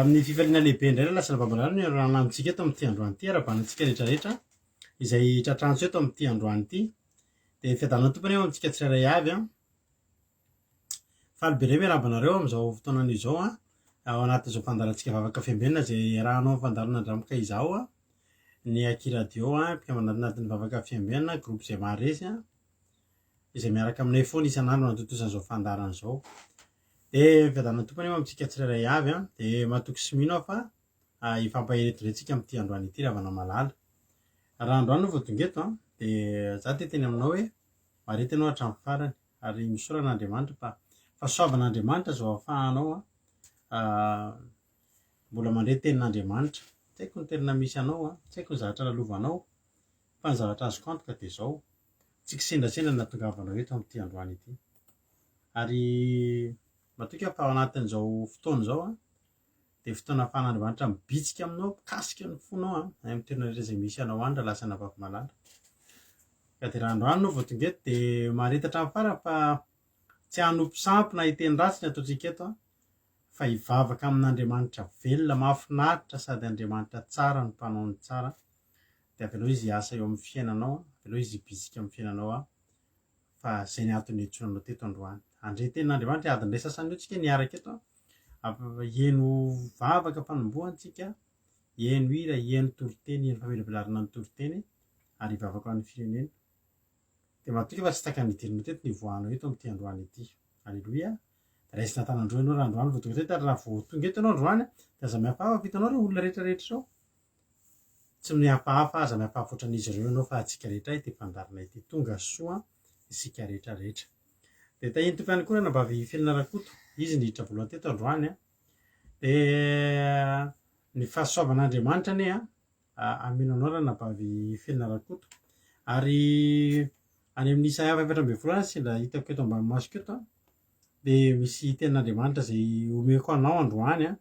amin'ny fifaliana lehibe indray lasa babalana ny raha amintsika eto amin'ity androany ity arabanantsika rehetrarehetra izay tratrantsy eto amin'ity androany ity dia fiadanany tompony eo amintsika tsirairay avy faly be indray miarabanareo amin'izao fotoanana izao ao anatin'izao fandarantsika vavaka fiambenana izay rahanao amin'ny fandarana andramoka izao ny akiradio mpikamananatin'ny vavaka fiambenana groupe izay maharesy izay miaraka aminay foana isan'andro nantontosan'izao fandarana izao dia fiadanany tompony eo amintsika tsirairay avy dia matoky sy mino fa ifampahiretiretsika amin'ity androany ity ravana malala raha androany no vao tonga eto dia za teteny aminao hoe marety ianao hatramin'ny farany ary misoran'Andriamanitra fa soavan'Andriamanitra zao ahafahanao mbola mandray tenin'Andriamanitra tsy haiko ny tenina misy anao tsy haiko ny zavatra lalovanao fa ny zavatra azoko antoka dia izao tsy kisendrasendra ny nahatongavanao eto amin'ity androany ity ary matoky fa ao anatin'izao fotoana izao dia fotoana ahafahan'Andriamanitra mibitsika aminao mikasika ny fonao amin'ny toerana rehetra izay misy anao any raha lasa navavy malala ka dia raha androany no vao tonga eto dia maharetatra amin'ny farany fa tsy hanompo sampy na hiteny ratsy ny ataontsika eto fa hivavaka amin'Andriamanitra velona mahafinaritra sady Andriamanitra tsara ny mpanao ny tsara dia avelao izy hiasa eo amin'ny fiainanao avelao izy hibitsika amin'ny fiainanao fa izay ny antony hiantsonanao teto androany handray tenin'Andriamanitra adiny iray sasany eo tsika niaraka eto hieno vavaka fanombohantsika hieno hira hieno toriteny hieno famelabelarana ny toriteny ary hivavaka amin'ny firenena dia matoky fa tsy taka nidirina teto ny voanao eto amin'ity androany ity aleloia raisina tanandro ianao raha androany vao tonga teto ary raha vao tonga eto ianao androany dia aza mihafahafa vitanao ireo olona rehetrarehetra izao tsy mihafahafa aza mihafahafa ohatran'izy ireo ianao fa atsika rehetra ity fandarina ity tonga soa isika rehetrarehetra dia tahiny tompy ihany koa nabavy Felina Rakoto izy niditra voalohany teto androany dia ny fahasoavan'Andriamanitra anie ameno anao raha nabavy Felina Rakoto ary any amin'ny Isaia 4:20 sendra hitako eto ambany masoko eto dia misy tenin'Andriamanitra izay omeko anao androany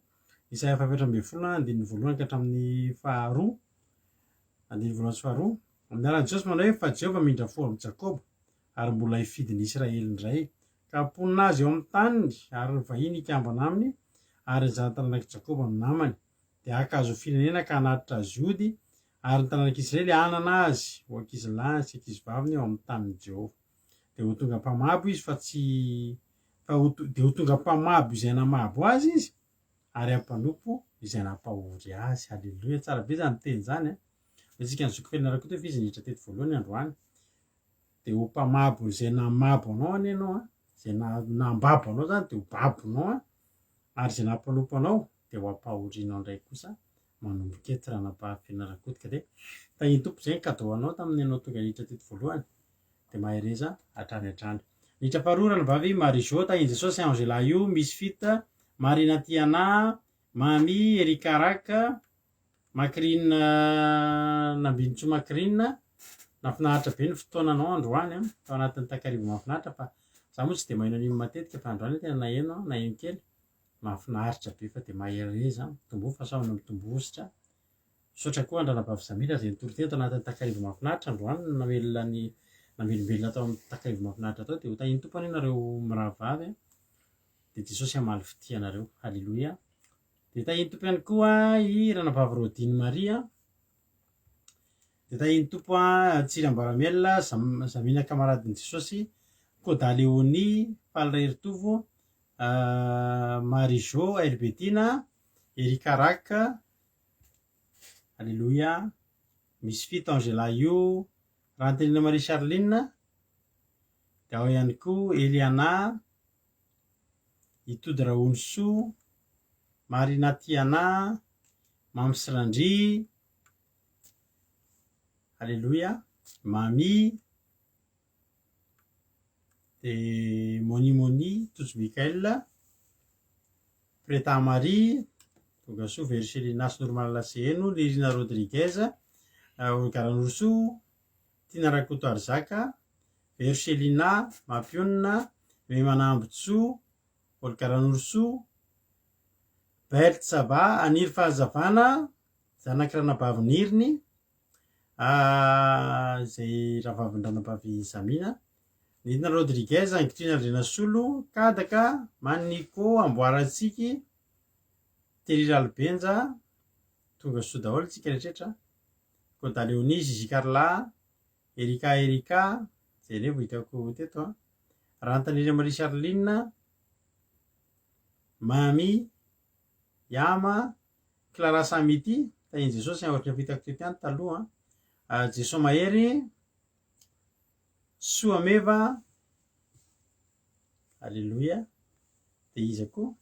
Isaia 4:20 andininy voalohany ka hatramin'ny faharoa andininy voalohany sy faharoa amin'ny anaran'i Jesosy manao hoe fa Jehovah mindra fo amin'ny Jakoba ary mbola hifidiny Israely indray ka amponina azy eo amin'ny taniny ary ny vahiny hikambana aminy ary ny zanatrananak'i Jakoba ny namany dia haka azo firenena ka hanatitra azy ody ary ny tanànak'Israely hanana azy ho ankizy lahy sy ankizy vavy eo amin'ny tanin'i Jehovah dia ho tonga mpamabo izy fa tsy dia ho tonga mpamabo izay namabo azy izy ary hampanompo izay nampahory azy aleloia tsara be zany teny zany isika nizoko Felina Rakoto fa izy niditra teto voalohany androany dia ho mpamabo izay namabo anao any ianao izay nambabo anao zany dia ho babonao ary izay nampanopy anao dia ho ampahorianao indray kosa manomboka eto raha nabavy Felina Rakoto ka dia tahiny tompo izay ny kadao anao tamin'ny ianao tonga niditra teto voalohany dia mahereza hatrany hatrany niditra faharoa raha nabavy Marie-Jo tahiny Jesosy Angela io misy fita Marina Tiana Mami Erika Raka Makrina Nambinitso Makrina nafinahitra be ny fotoananao androany tao anatin'ny takarivo mahafinaritra fa za moa tsy dia maheno an'iny matetika fa androany tena naheno kely mahafinaritra be fa dia mahereza mitombo fa samy mitombositra misaotra koa andranabavy Zamila izay nitoroteny tao anatin'ny takarivo mahafinaritra androany namelombelona tao amin'ny takarivo mahafinaritra tao dia ho tahiny tompony ianareo mirahavavy dia Jesosy hamaly fitianareo halleloia dia tahiny tompo ihany koa i ranabavy Rodiny Maria dia tahiny tompo Tsirambaramela Zamina kamaradin'i Jesosy Koda Leonie Faliray Ritovo Marie-Jo Elbetina Erika Raka halleloia misy fito Angela io Rantelina Marie Charline dia ao ihany koa Eliana Itody Raonso Marina Tiana Mamy Sirandry halleloia Mami dia Moni Tojo Mikael Preta Marie Tongasoa Verselina sy Normal Laseno Lirina Rodriguez Olgaran'Orso Tina Rakoto Arzaka Verselina Mampionina Memanambotso Olgaran'Orso Belt Sava Aniry Fahazavana Zanak'Ranabavy Niriny izay rahavavin-dranabavy Zamina Nidina Rodriguez Angitrina Renasolo Kadaka Maniko Amboaratsiky Teriralbenja tonga soa daholo tsika rehetraretra ko da Leonisy Zikarla Erika zay ne vao hitako teto a Rantanira Marie Charline Mami Yama Clara Samity tainy Jesosy ohatry ny vitako teto ihany taloha Jeso Mahery Soameva Alléluia de iza koa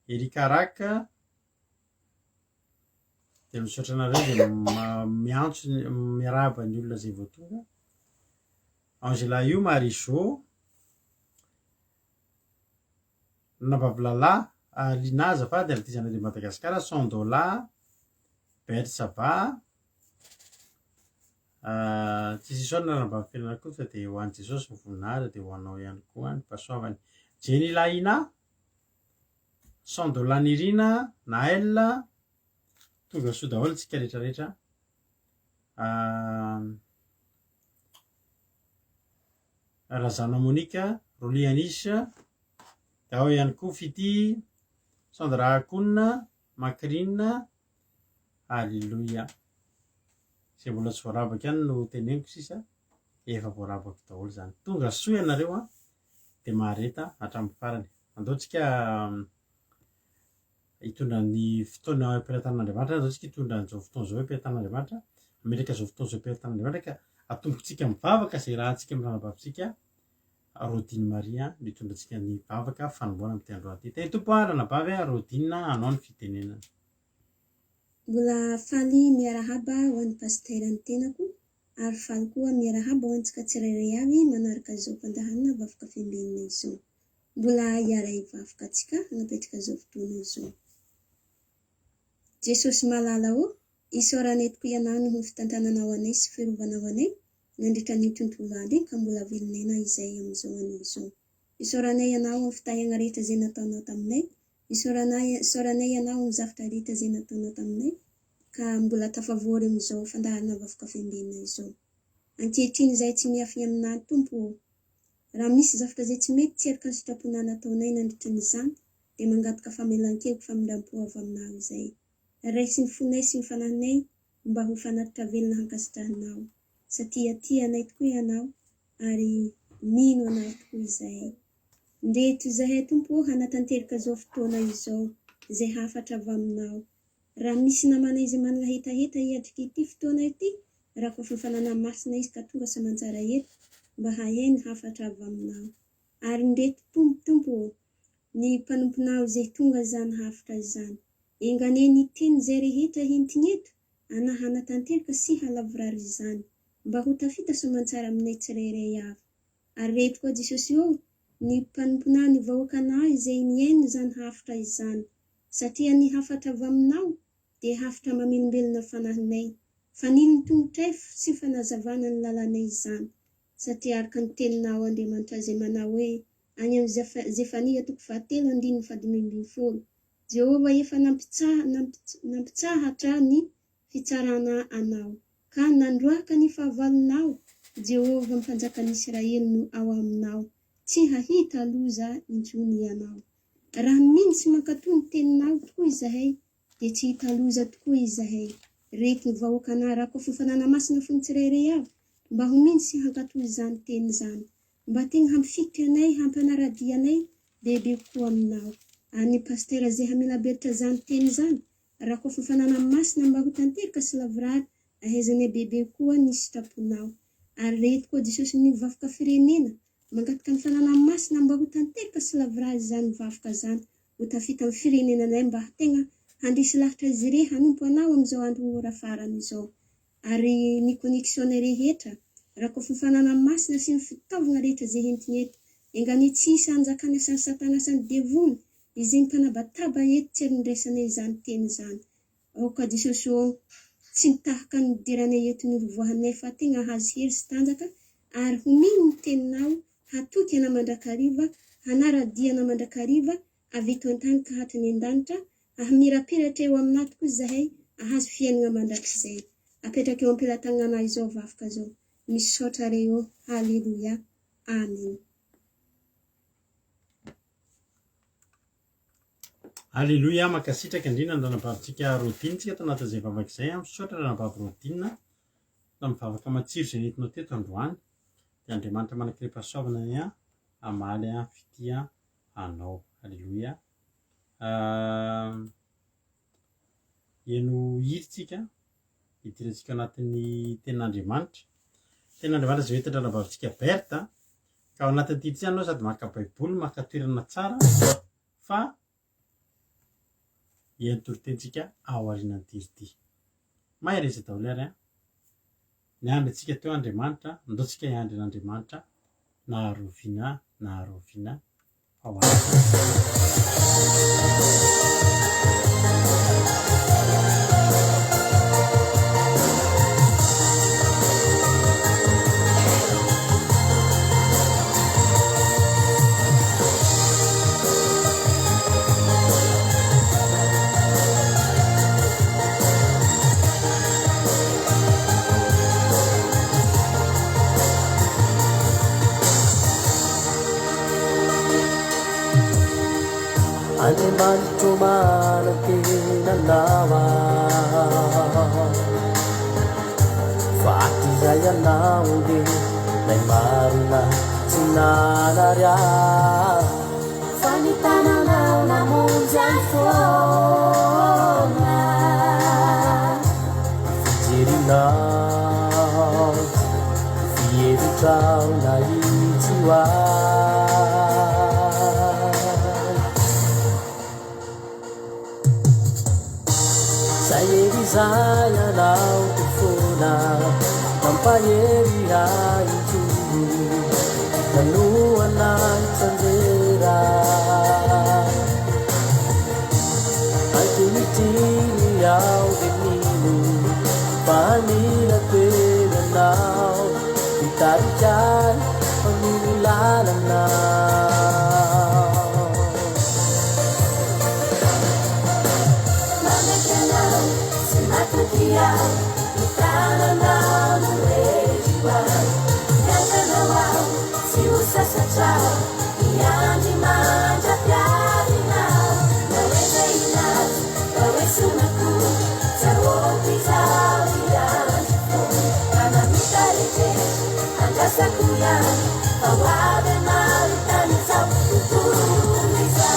Erika Raka de misaotra anareo de miantso miarahaba ny olona zay vao tonga Angela io Marie-Jo Navavilala Lina azafady Artizana de Madagasikara Sandola Bersava tsisy isaona raha mba fiainana koa fa de ho an'i Jesosy ny voninahitra de ho anao ihany koa ny pasoavany Jenny Laina Sandola Nirina Naël tonga soa daholo tsika rehetrarehetra Razana Monika Rolianisy de ao ihany koa Fity Sandra Akonina Makrina Alléluia zay mbola tsy voarabaka ihany no teneniko sisa efa voarabaka daholo zany tonga soa ianareo a de mahareta hatramin'ny farany andaotsika hitondra ny fotoana am-piaratan'Andriamanitra andaotsika hitondra an'izao fotoana zao am-piaratan'Andriamanitra ametraka zao fotoana zao am-piaratan'Andriamanitra ka atombotsika mivavaka zay rahantsika amin'n'anabavitsika Rodine Maria mitondra antsika ny vavaka fanomboana amin'ity androany ity teny tompo ranabavy Rodine anao ny fitenenana mbola faly miarahaba ho an'ny pasitera ny tenako ary faly koa miarahaba ho antsika tsirairay avy manaraka izao fandaharana vavaka fiambinana izao mbola hiaray vavaka atsika hanapetraka izao fotoana izao Jesosy malala o isoranetiko ianao no fitantanana ho anay sy firovana ho anay nandritra ny tontolo andro ka mbola velonena izay amin'izao an'izao isoranay ianao amin'ny fitahana rehetra izay nataonao taminay isoranay ianao amin'ny zavatra rehetra izay nataonao taminay ka mbola tafavory amin'izao fandaharana vavaka fiambinana izao ankehitriny izay tsy miafy aminao tompo raha misy zavatra izay tsy mety tsy erika ny sitrapona nataonay nandritra n'izany dia mangataka famelan-keloka famindram-po avy aminao izay raisy ny fonay sy ny fanahinay mba ho fanatitra velona hankasitrahanao satria tia anay tokoa ianao ary mino anao tokoa izay ndeto izahay tompo hanatanteraka izao fotoana izao izay hafatra avy aminao raha misy namana izay manana hetaheta hiadrika ity fotoana ity raha koa fanfanana masina izy ka tonga samantsara eto mba hahay ny hafatra avy aminao ary ndeto tompo ny mpanomponao izay tonga zany hafatra izany engane ny teny izay rehetra hentiny eto hanatanteraka sy halavorary izany mba ho tafita soamantsara aminay tsirairay avy ary reto koa Jesosy eo ny mpanomponao ny vahoakanao izay miaino zany hafatra izany satria ny hafatra avy aminao dia hafatra mamelombelona fanahinay fanino ny tongotray sy fanazavana ny lalanay izany satria araka ny teninao Andriamanitra izay manao hoe any amin'ny Zefania 3:7-10 Jehova efa nampitsahatra ny fitsarana anao ka nandroaka ny fahavalonao Jehova mpanjaka ny Israely no ao aminao tsy hahita loza intsony ianao raha minsy mankatoa ny teninao tokoa izahay dia tsy hita loza tokoa izahay reto ny vahoakanao raha koa fanfanana masina fony tsirairay avy mba ho minsy hankatoa izany teny izany mba tena hampifikitra anay hampanaradianay bebe koa aminao any pasitera zay hamelaberitra zany teny izany raha koa fanfanana masina mba ho tanteraka sy lavorary ahaizanay bebe koa ny sitraponao ary reto koa Jesosy ny vavaka firenena mangataka ny fanana masina mba ho tanteraka sy lavorary zany vavaka zany ho tafita amin'ny firenenanay mba tena handrisy lahitra izy ire hanompo anao amin'izao andro ora farany izao ary ny connexion rehetra raha koa fanfanana masina sy ny fitaovana rehetra izay entiny eto engany tsy isy anjakany asany satana sy ny devony izay mpanabataba eto tsy erindraisanay izany teny izany ao ka Jesosy eo tsy nitahaka ny diranay eto ny voahanay fa tena hazy hery sy tanjaka ary ho mino ny teninao hatoky ana mandrakariva hanaradia ana mandrakariva avy eto an-tany ka hatiny an-danitra ahamirapiratra eo aminao tokoa izahay ahazo fiainana mandrakizay apetraka eo am-pelatanana izao vavaka zao misaotra reo haleluia amen Alleloia makasitraka indrindra ny ranabavitsika rodinitsika tao anatin'izay vavaka izay misaotra ranabavy rodinina na mivavaka matsiro izay nentinao teto androany dia Andriamanitra manankirepasoavana ny hamaly fitia anao. Alleloia. Eno hiditsika hidirantsika anatin'ny tenin'Andriamanitra. Tenin'Andriamanitra izay hoentin'ny ranabavitsika Berta ka ao anatin'ny ity anao sady maka baiboly maka toerana tsara fa eny toritentsika ao aorianan'ity ity. Mahay reza daholo ary niandry antsika teo Andriamanitra, ndaontsika hiandry an'Andriamanitra naharoviana ao Animanto malakena nawa Fati zay anaonge Nay marina sinanaria Fanitananao namonjy ay foana Fijerinao Fievitrao na itiwa Saya nao tufuna Mampayeri haitu Nanua nang sandera Aitunitini yao deminu Panila kwena nao Itarikan pamilalang nao Dia itana na nurejiwa Yanga na wao si usasa chao Iandi manja piari nao Naweza inati, naweza unaku Tawopi zao ianjifu Kana mitareje, andasa kuyani Awade maritani zao kutuliza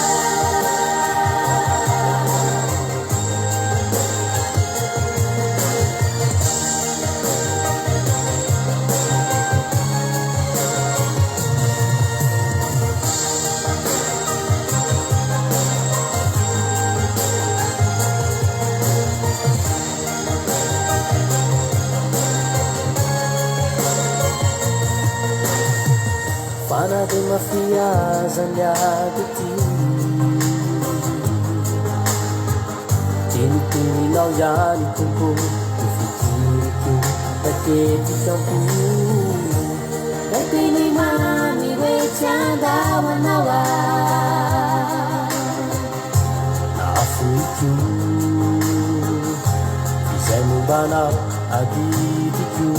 Fana de mafiaza nyagati Tini nao yani kumpu Kufikiriku Taketi kampu Natini mami wechanda wanawa Nafuiku Izay mumbana aditiku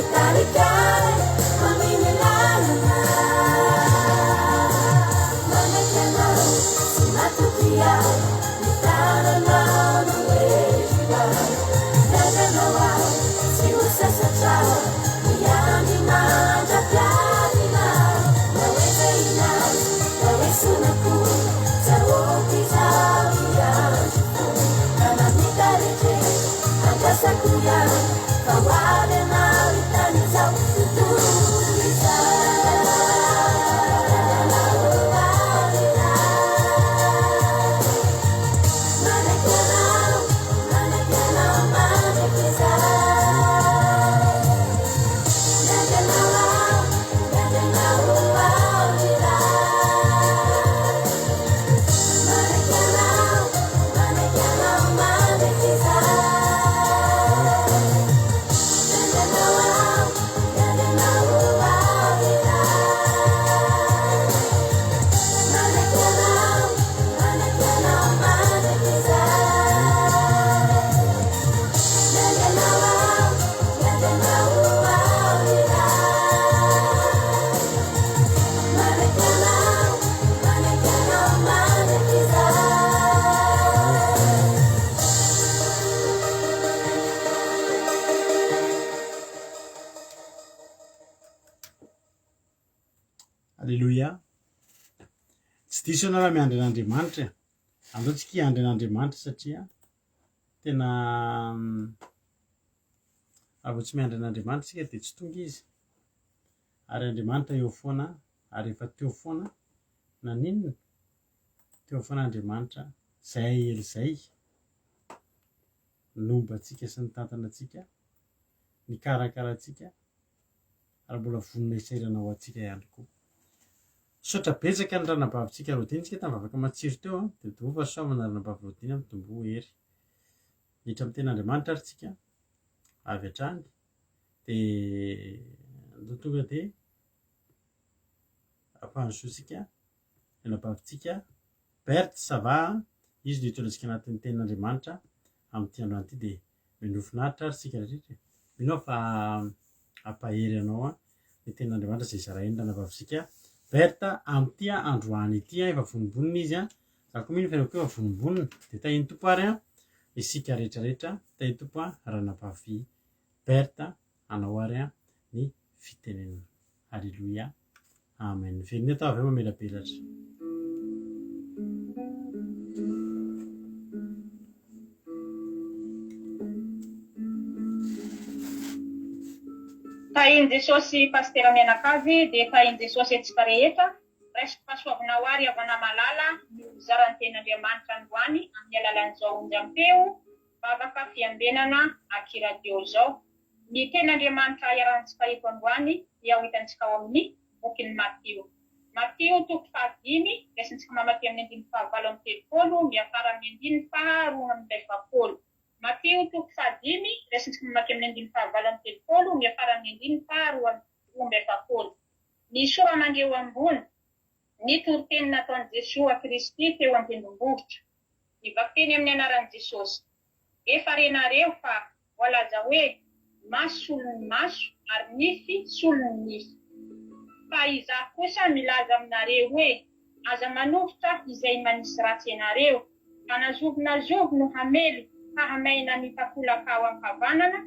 Kali kali, mami Alleloia. Tsy diso ianao raha miandry an'Andriamanitra. Andao tsika hiandry an'Andriamanitra satria tena raha tsy miandry an'Andriamanitra tsika dia tsy tonga izy. Ary Andriamanitra eo foana, ary efa teo foana na ninona teo foana Andriamanitra izay ela izay nomba antsika sy ny tantana antsika, ny karakara antsika, ary mbola vonona isairana ho antsika ihany koa. Saotra betsaka ny ranabavitsika rodinitsika tamin'ny vavaka matsiro teo dia dova saomana ranabavy rodiny amin'ny tombo hery. Niditra amin'ny ten'Andriamanitra ary tsika avy hatrany dia tonga dia ampahazotsika ranabavitsika Berthe Sava, izy no hitondrantsika anatin'ny ten'Andriamanitra amin'ity andro an'ity dia minofinaritra ary tsika rehetra. Mino fa ampahery anao ny ten'Andriamanitra izay zarainy ranabavitsika Berthe amin'ity androany ity efa vonimbonina izy za koa mino fiainako efa vonimbonina dia tahiny tompo ary isika rehetrarehetra tahiny tompo ranabavy Berthe anao ary ny fitenenana. Alleluia. Amen. Velona atao avy eo mamelabelatra. Tahiny Jesosy pastera Mianakavy dia tahiny Jesosy antsika rehetra resaka fahasoavanao ary avana malala ny zarany ten'Andriamanitra androany amin'ny alalan'izao onjam-peo vavaka fiambenana akiradio izao. Ny ten'Andriamanitra iarantsika eto androany dia ho hitantsika ao amin'ny bokin'ny Matio. Matio 5:5 lesintsika mamaky amin'ny 5:7 miafara amin'ny 5:7. Matio 5:5 lesintsika mamaky amin'ny 5:7 miafara amin'ny 5:7. Ny soranangeo ambony ny toriteny nataon'i Jesoa Kristy teo an-tendrombohitra. Nivakteny amin'ny anaran'i Jesosy. Efa renareo fa voalaza hoe maso solon'ny maso ary nify solon'ny nify. Fa izaho kosa milaza aminareo hoe aza manohitra izay manisy ratsy ianareo, ka nazovinazovy no hamely ka hamaina ny takolaka ao an-kavanana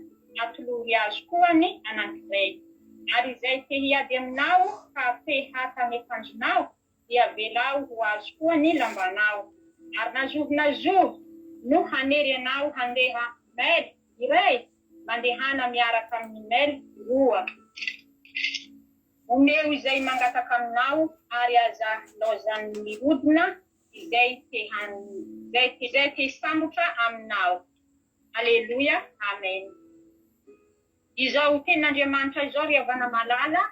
atolory azo koa ny anankiray. Ary izay te hiady aminao ka te hata ny akanjonao dia velao ho azo koa ny lambanao. Ary nazovinazovy no hanery anao handeha maily iray, mandehana miaraka amin'ny maily roa. Omeo izay mangataka aminao ary aza laozan'ny hodina izay te sambotra aminao. Alleluia. Amen. Izao ten'Andriamanitra izao ry havana malala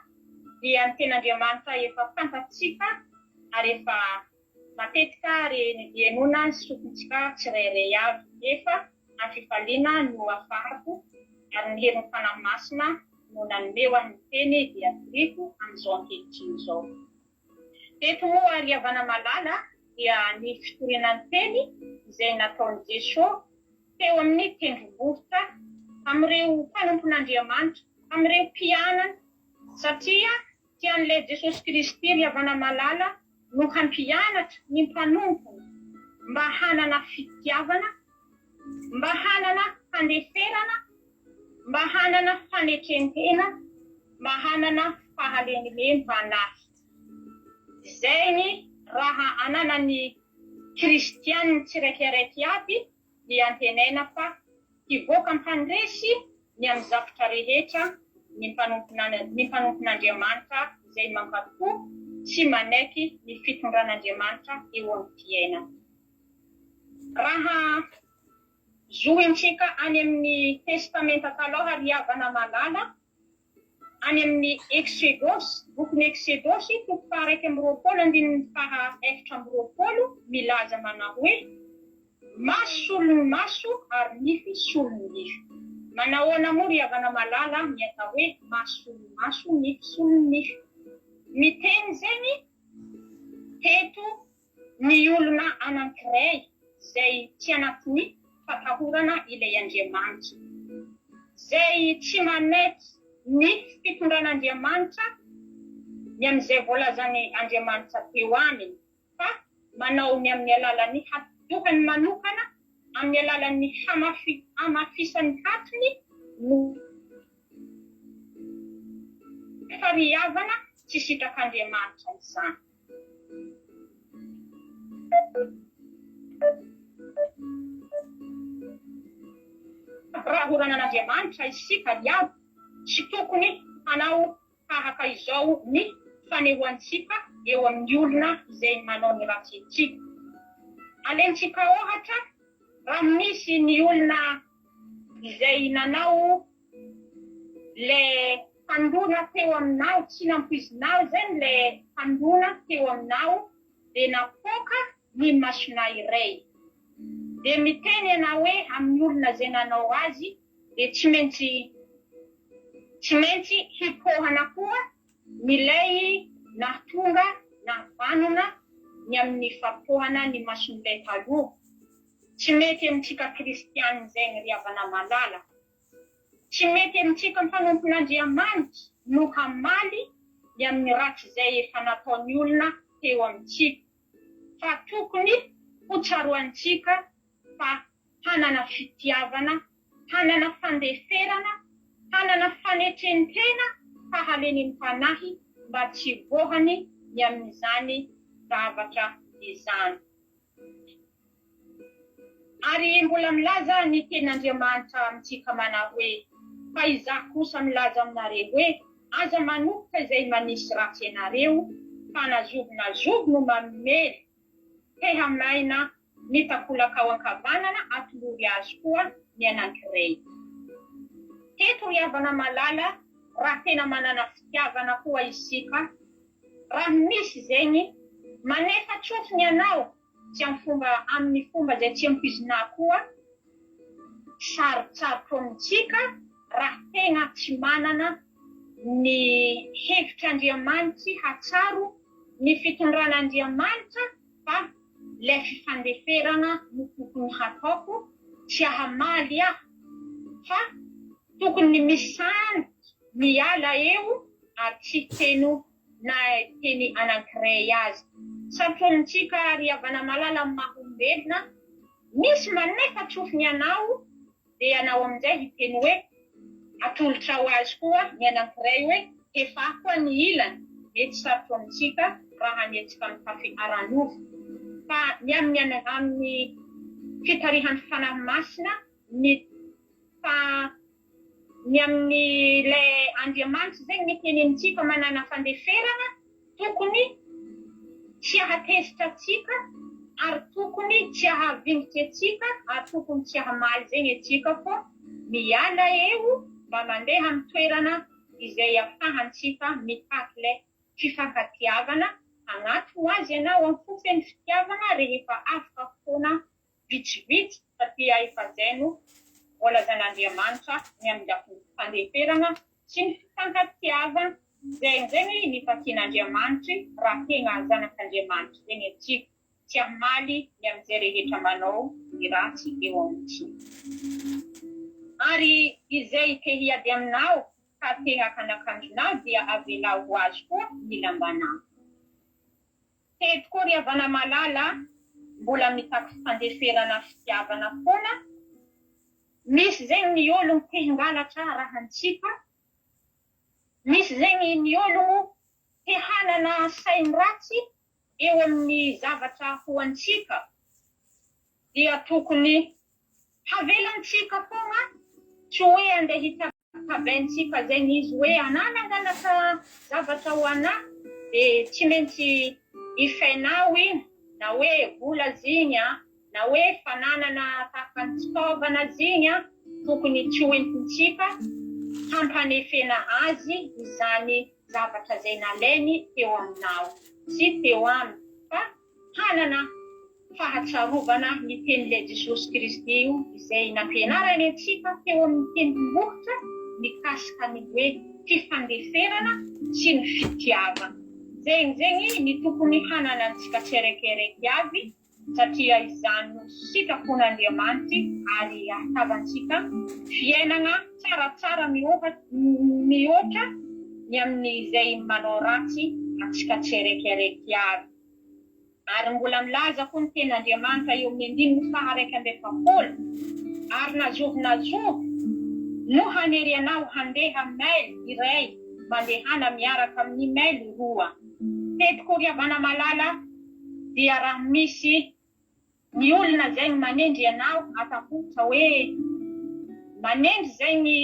dia ny ten'Andriamanitra efa fantatsika ary efa matetika renona sotontsika tsirairay avy. Efa afifaliana no afahako ary ny herin'ny fanahy masina no nanome amin'ny teny dia tiriko amin'izao ankehitriny izao. Teto moa ry havana malala dia ny fitorenan'ny teny izay nataon'i Jesosy teo amin'ny tendrombohitra amin'ireo mpanompon'Andriamanitra, amin'ireo mpianana, satria tian'ilay Jesosy Kristy ry havana malala no hampianatra ny mpanompona mba hanana fitiavana, mba hanana fandeferana, mba hanana fanetrentena, mba hanana fahalenileny mpanafy. Izay ny raha ananan'ny kristianina tsiraikaraiky aby dia antenaina fa hivoaka mpandresy ny amin'ny zavatra rehetra ny mpanompon'Andriamanitra izay mankatoa sy manaiky ny fitondran'Andriamanitra eo amin'ny fiainana. Raha zoentsika any amin'ny testamenta taloha ry havana malala, any amin'ny Exodosy, bokin'ny Exodosy 1:20 milaza manao hoe maso solon'ny maso ary nify solon'ny nify. Manahoana moa ry havana malala ny atao hoe maso solon'ny maso, nify solon'ny nify? Miteny zegny teto ny olona anankiray izay tsy anatin'ny fatahorana ilay Andriamanitra, izay tsy manaiky ny fitondran'Andriamanitra ny amin'izay voalazany Andriamanitra teo aminy, fa manao ny amin'ny alalan'ny hatohany manokana, amin'ny alalan'ny hamafisan'ny hatiny no efa ry havana tsy sitrak'Andriamanitra izany. Raha horanan'Andriamanitra isika iaby, tsy tokony hanao tahaka izao ny fanehoantsika eo amin'ny olona izay manao ny ratsy itsika. Alentsika ohatra, raha misy ny olona izay nanao le fandona teo aminao, tsy nampoizinao zany le fandona teo aminao, de napoaka ny masonay iray. De miteny ianao hoe amin'ny olona zay nanao azy, de tsy maintsy hipohana koa milay nahatonga nahavanona ny amin'ny fapohana ny mason'ilay taloha. Tsy mety amintsika kristianina zegny ry havana malala. Tsy mety amintsika mpanompon'Andriamanitra no hamaly ny amin'ny ratsy izay efa nataony olona teo amintsika. Fa tokony ho tsaroantsika fa hanana fitiavana, hanana fandeferana, hanana fanetrentena fahaleny ny panahy mba tsy vohany ny amin'izany zavatra izany. Ary mbola milaza ny ten'Andriamanitra amintsika mana hoe, fa izaho kosa milaza aminareo hoe, aza manomboka izay manisy ratsy ianareo, fa nazovo no mamely, te hamaina mitakolaka ao ankavanana atolory azy koa ny anankiray. Teto ry havana malala, raha tena manana fitiavana koa isika, raha misy zegny manefa tsofiny ianao, tsy amin'ny fomba izay tsy ampoizina koa, sarotsarotra amintsika raha tena tsy manana ny hevitr'Andriamanitra hatsaro ny fitondran'Andriamanitra, fa le fifandeferana no tokony hataoko, tsy hamaly aho, fa tokony misandry miala eo ary tsy teno na teny anankiray azy. Satronintsika ry havana malala mahombelona, misy manefa tsofiny ianao, de ianao amin'izay hiteny hoe atolotra ho azy koa ny anankiray hoe efa koa ny ilany. Mety satronintsika raha hanetsika mitafi aran'ovy. Fa ny amin'ny fitarihan'ny fanahy masina, ny amin'ny le Andriamanitra zegny miteny amintsika manana fandeferana, tokony tsy hahatezitra atsika, ary tokony tsy hahavignitra atsika, ary tokony tsy hahamaly zegny atsika, fa miala eo mba mandeha amin'ny toerana izay ahafahantsika mitaky le fifankatiavana, hanato ho azy ianao amin'ny fofen'ny fitiavana rehefa afaka fotoana vitsivitsy, satria efa zay no voalazan'Andriamanitra ny amin'ny lafiny fandeferana sy ny fifankatiavana. Zegny ny fakian'Andriamanitra raha tena zanak'Andriamanitra zegny atsika, tsy hamaly ny amin'izay rehetra manao ny ratsy eo amintsika. Ary izay te hiady aminao ka te hakanakandronao dia avela ho azy koa ny lambanao. Teto koa ry havana malala, mbola mitaky fandeferana fitiavana foana. Misy zegny ny ologno te hingalatra rahantsika, misy zegny ny ologno te hanana sainy ratsy eo amin'ny zavatra ho antsika, dia tokony havelantsika foana, tsy hoe andeha hitakabentsika zegny izy hoe ananangalaka zavatra ho anahy, de tsy maintsy ifainao iny, na hoe vola zigny, na hoe fananana tahaka ny fitaovana zigny, tokony tsy hoentintsika hampanefena azy izany zavatra zay nalainy teo aminao sy teo aminy, fa hanana fahatsarovana ny tenin'ilay Jesosy Kristy io izay nampianarany antsika teo amin'ny tendrombohitra, mikasika ny hoe fifandeferana sy ny fitiavana. Zegny ny tokony hanana antsika tserekereke avy, satria izany no sitrapon'Andriamanitra ary ahatavantsika fiainana tsaratsara mihoatra ny amin'izay manao ratsy antsika tserekereke avy. Ary mbola milaza koa ny ten'Andriamanitra eo amin'ny andininy faha 120, ary nazovo no hanerianao handeha mail iray mandehana miaraka amin'ny maily roa. Tetiko ry havana malala dia raha misy ny olona zay manendry anao atakotra hoe manendry zay ny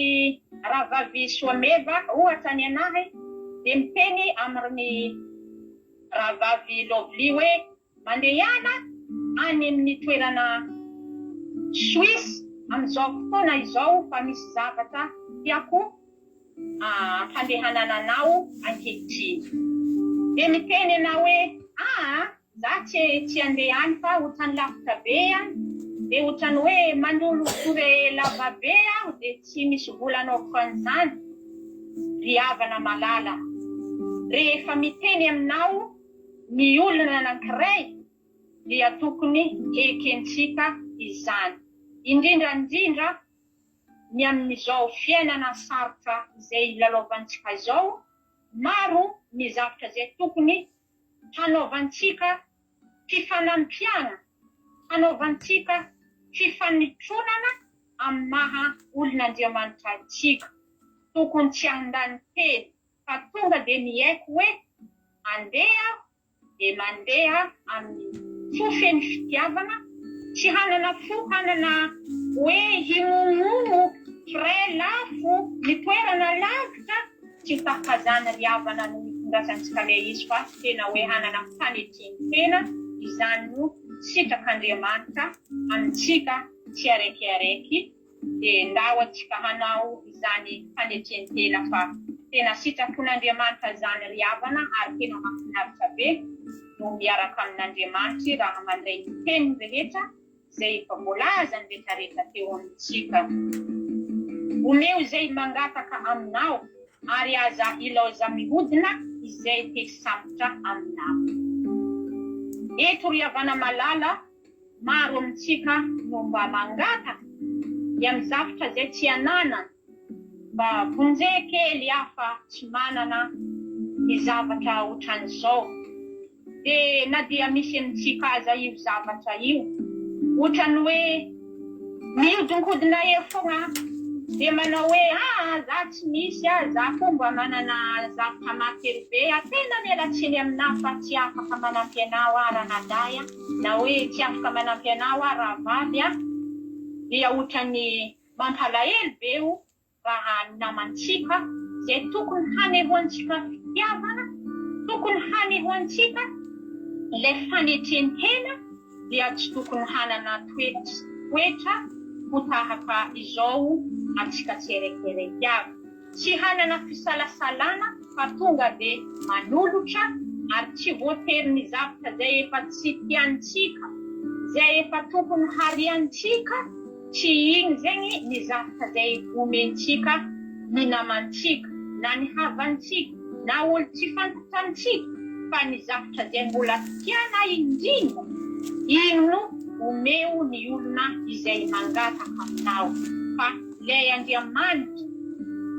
rahavavy Soameva ohatra ny anahy de miteny amin'ny rahavavy Lovely hoe mandeha ihana any amin'ny toerana Suisse amin'izao fotoana izao fa misy zavatra tiako fandehanana anao ankehitriny. De miteny anao hoe za tsy andeha any fa ohatrany lavitra be any, de ohatrany hoe mandolo tore lava be aho de tsy misy vola anaovako an'izany. Ry havana malala, rehefa miteny aminao ny olona anankiray dia tokony ekentsika izany. Indrindra ny amin'izao fiainana sarotra izay lalaovantsika izao, maro ny zavatra zay tokony hanaovantsika fifanampiana, hanaovantsika fifanitronana amin'ny maha olon'Andriamanitra antsika. Tokony tsy andany teny fa tonga de mihaiko hoe andeha de mandeha amin'ny fofeny fitiavana, tsy hanana hoe himonono frais lafo ny toerana lavitra, tsy takazana ry havana no mitondrasantsika le izy fa tena hoe hanana fanetiny tena, izany no sitrak'Andriamanitra amintsika tsy araikiaraiky. De ndao atsika hanao izany fanetiny tena fa tena sitrapon'Andriamanitra zany ry havana, ary tena mahafinaritra be no miaraka amin'Andriamanitra raha mandray ny teny rehetra zay efa voalazany rehetrarehetra teo amintsika. Omeo izay mangataka aminao ary aza ilaoza mihodina izay te samotra aminao. Eto ry havana malala, maro amintsika no mba mangataka ny amin'ny zavatra zay tsy ananana, mba vonjekely hafa tsy manana ny zavatra ohatran'izao. De na dia misy amintsika aza io zavatra io, ohatrany hoe mihodinkodina eo fogna de manao hoe za tsy misy za fomba manana zavatra mahakery be, tena mialatsiny aminahy fa tsy afaka manampy anao raha nadahy, na hoe tsy afaka manampy anao raha vavy dia ohatrany mampalahelo beo raha namantsika zay tokony hanehoantsika fitiavana, tokony hanehoantsika le fanetentena, dia tsy tokony hanana toetra ho tahaka izao atsika tserekereke avy. Tsy hanana fisalasalana fa tonga de manolotra, ary tsy voatery ny zavatra zay efa tsy tiantsika, zay efa tokony hariantsika, tsy iny zegny ny zavatra zay omentsika ny namantsika na ny havantsika na olo tsy fantatrantsika, fa ny zavatra zay mbola tiana indrindra, iny no omeo ny olona izay mangataka aminao. Fa lay Andriamanitra,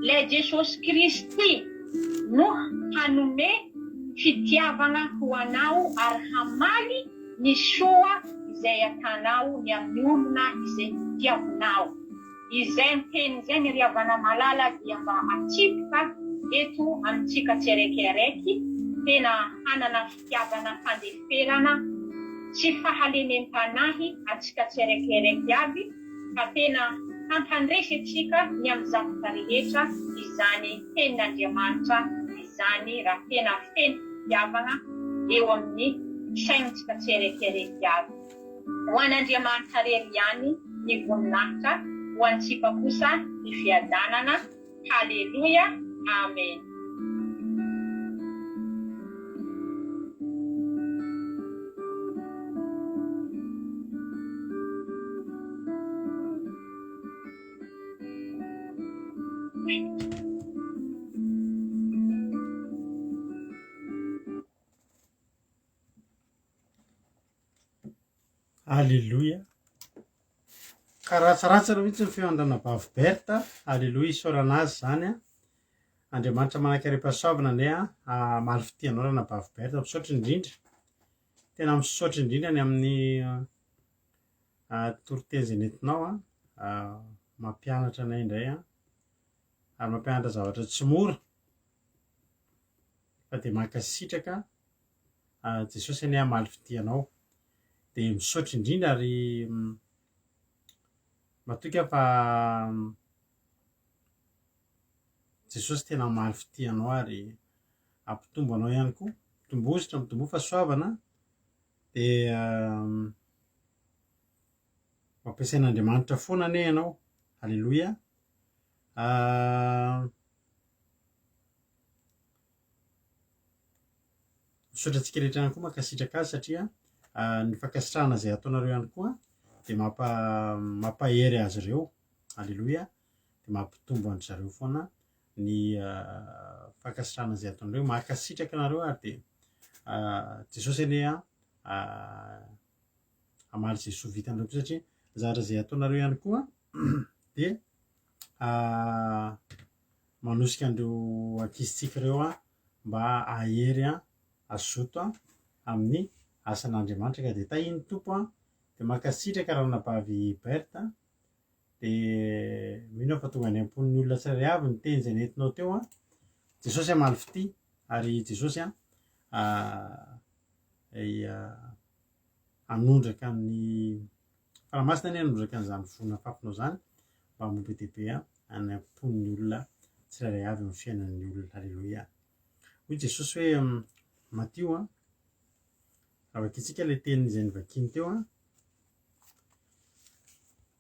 lay Jesosy Kristy no hanome fitiavana ho anao ary hamaly ny soa izay atanao ny amin'ny olona izay fitiavinao. Izay miteny izay ny ry havana malala dia mba atsipika eto amintsika tserekeraiky, tena hanana fitiavana fandeferana tsy fahalenempanahy atsika tserekeraiky avy, fa tena hampandresitsika ny amin'ny zavatra rehetra izany tenin'Andriamanitra izany, raha tena feny fitiavana eo amin'ny saintsika tserekeraiky avy. Ho an'Andriamanitra rery ihany ny voninahitra, ho antsika kosa ny fiadanana. Haleluya, amen. Alleluia. Karatsaratsy raha mihitsy ny fiandana Bavy Berta. Alleluia, isaorana azy zany Andriamanitra manankaram-pahasoavana ne maly fitianorana Bavy Berta, misaotra indrindra, tena misaotra indrindra ny amin'ny toriteny zay nentinao mampianatra anay indray ary mampianatra zavatra tsy mora fa de makasitraka Jesosy any amaly fitianao de misaotra indrindra ary matoka fa Jesosy tena maly fitianao ary ampitombo anao ihany koa, mitombo ozitra, mitombo fahasoavana de mampiasain'Andriamanitra foana ane ianao. Halleloia. Misaotra antsika rehetra ihany koa mankasitraka azy satria ny fankasitrahana izay ataonareo ihany koa de mampahery azy ireo. Halleloia. De mampitombo an-dry zareo foana ny fankasitrahana izay ataonareo, mankasitraka anareo ary de Jesosy anie amaly izay soa vitanareo koa satria zavatra izay ataonareo ihany koa de manosika andreo ankizitsika ireo mba ahery azoto amin'ny asan'Andriamanitra ka de tahiny tompo de mankasitraka ranabavy Berta de mino aho fa tonga any amponin'ny olona tsirairay avy ny teny izay nentinao teo Jesosy amaly fity ary Jesosy anondraka ny faramasina ny anondraka an'izany vonona fafinao zany mba mombe dehibe any amponin'ny olona tsirairay avy amin'ny fiainan'ny olona. Halleloia. Hoy Jesosy hoe Matio raha vakitsika ilay teny izay nivakiny teo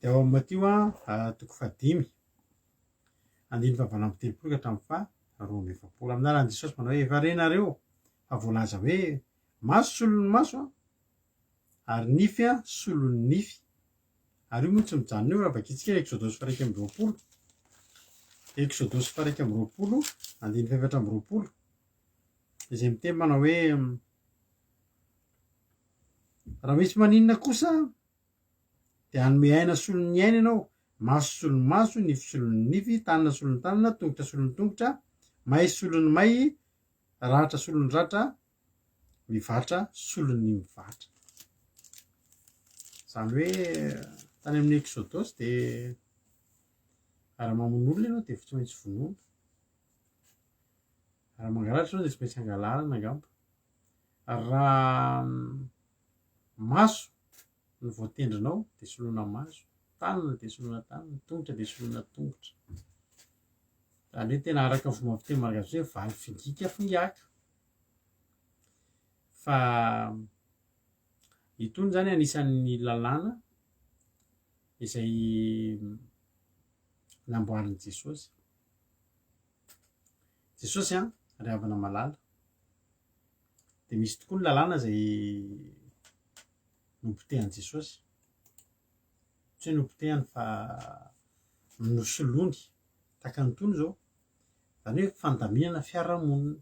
de ao amin'ny Matio 5:5-telopolo ka hatramin'ny 12. Amin'ny anaran'i Jesosy manao hoe efa renareo fa voalaza hoe maso solon'ny maso ary nify solon'ny nify. Ary io moa tsy mijanona eo raha vakitsika Exodosy 1:20. Exodosy 1:20 andiny 7:20 izay miteny manao hoe raha misy maninona kosa de hanome aina solon'ny aina ianao, maso solon'ny maso, nify solon'ny nify, tanana solon'ny tanana, tongotra solon'ny tongotra, may solon'ny may, ratra solon'ny ratra, mivatra solon'ny mivatra. Zany hoe tany amin'ny Exodosy de raha mamono olona ianao de tsy maintsy vonoina, raha mangalatra ianao de tsy maintsy angalarana angamba, raha maso ny voatendrinao de solona maso, tanana de solona tanana, tongotra de solona tongotra. Zany hoe tena araka ny fomba fiteny malagasy hoe valy fingika fingaka. Fa itony zany anisan'ny lalàna izay namboarin'i Jesosy. Jesosy ry havana malala de misy tokoa ny lalàna izay nopotehani Jesosy, tsy hoe nopotehany fa nosoloany tahaka ny tony zao, zany hoe fandaminana fiarahamonina.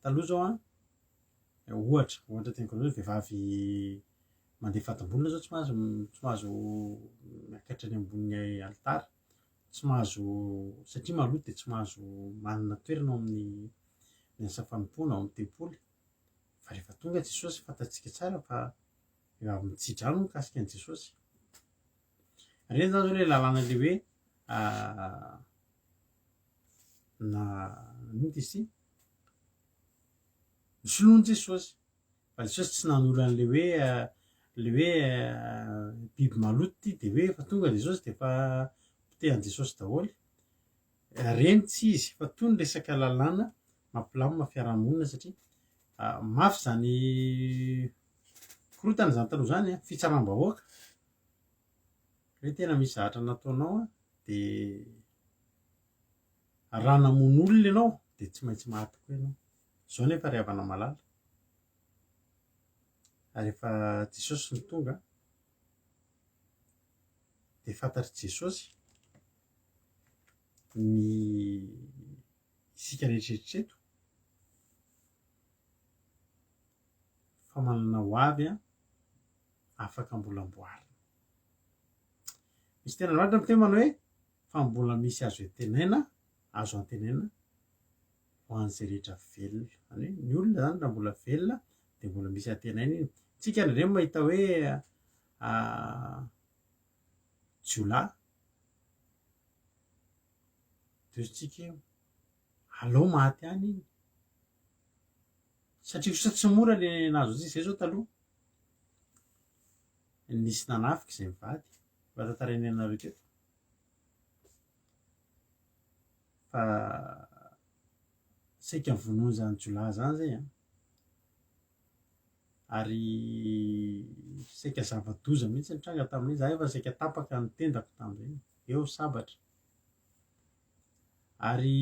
Taloha zao ohatra teniko hoe vehivavy mandeha fatim-bolona zao tsy mahazo miakatra any ambonin'ny alitara, tsy mahazo satria maloto de tsy mahazo manana toerana ao amin'ny asa fanompoana ao amin'ny tempoly. Fa rehefa tonga Jesosy fantatsika tsara fa vehivavy mitsidrano mikasika an'i Jesosy. Reny zany zao ilay lalàna le hoe nisoloan'i Jesosy. Fa Jesosy tsy nanolo an'le hoe biby maloto ty de hoe fa tonga Jesosy de fa potehan'i Jesosy daholo. Reny tsy izy fa toy ny resaka lalàna mampilamina fiarahamonina satria mafy zany korotana zany taloha zany fitsaram-bahoaka hoe tena misy zavatra nataonao de raha namono olona ianao de tsy maintsy maty koa ianao. Zao nefa ry havana malala. Ary rehefa Jesosy ny tonga de fantatry Jesosy ny isika rehetrarehetra fa manana ho avy afaka mbola amboarina. Misy tena loatra miteny manao hoe fa mbola misy azo antenaina ho an'izay rehetra velona. Zany hoe ny olona zany raha mbola velona de mbola misy antenaina iny. Tsika ndraindray mahita hoe jiolahy de tsika aleo maty any iny satria kosa tsy mora le nazo izy zay zao taloha nisy nanafika izay mivady mba tantarany anareo teto fa saika ny vonoany zany Jolay zany zay ary saika zava-doza mihitsy nitranga tamin'iny za efa saika tapaka ny tendako tamin'izay eo sabatra ary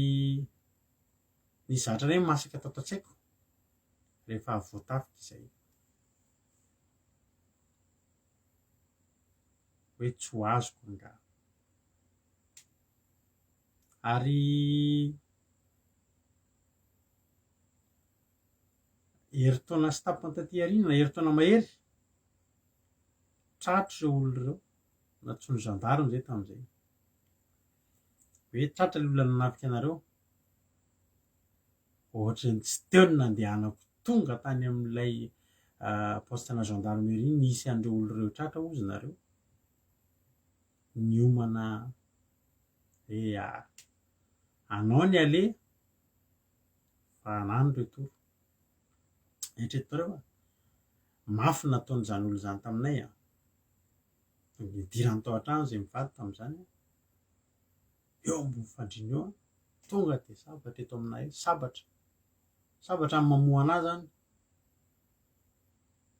ny zatra reny masaka tato an-tsaiko rehefa voatafika izay hoe tsy ho azoko nga ary heritaona sy tapany taty aoriana na heritaona mahery tratro ireo olo ireo natsono gendarme zay tamin'izay hoe tratra le olona nanafika anareo ohatrany tsy teo ny nandehanako tonga tany amin'ilay postena gendarmerie nisy an'ireo olo ireo tratra ozy nareo niomana anao ny ale fa anano retoro eritreretoreo mafy nataony zany olo zany taminay nidirany tao an-trano zay mivady tamin'izany eo ambony fandrina eo tonga de sabatra eto aminay sabatra amin'ny mamoana azy zany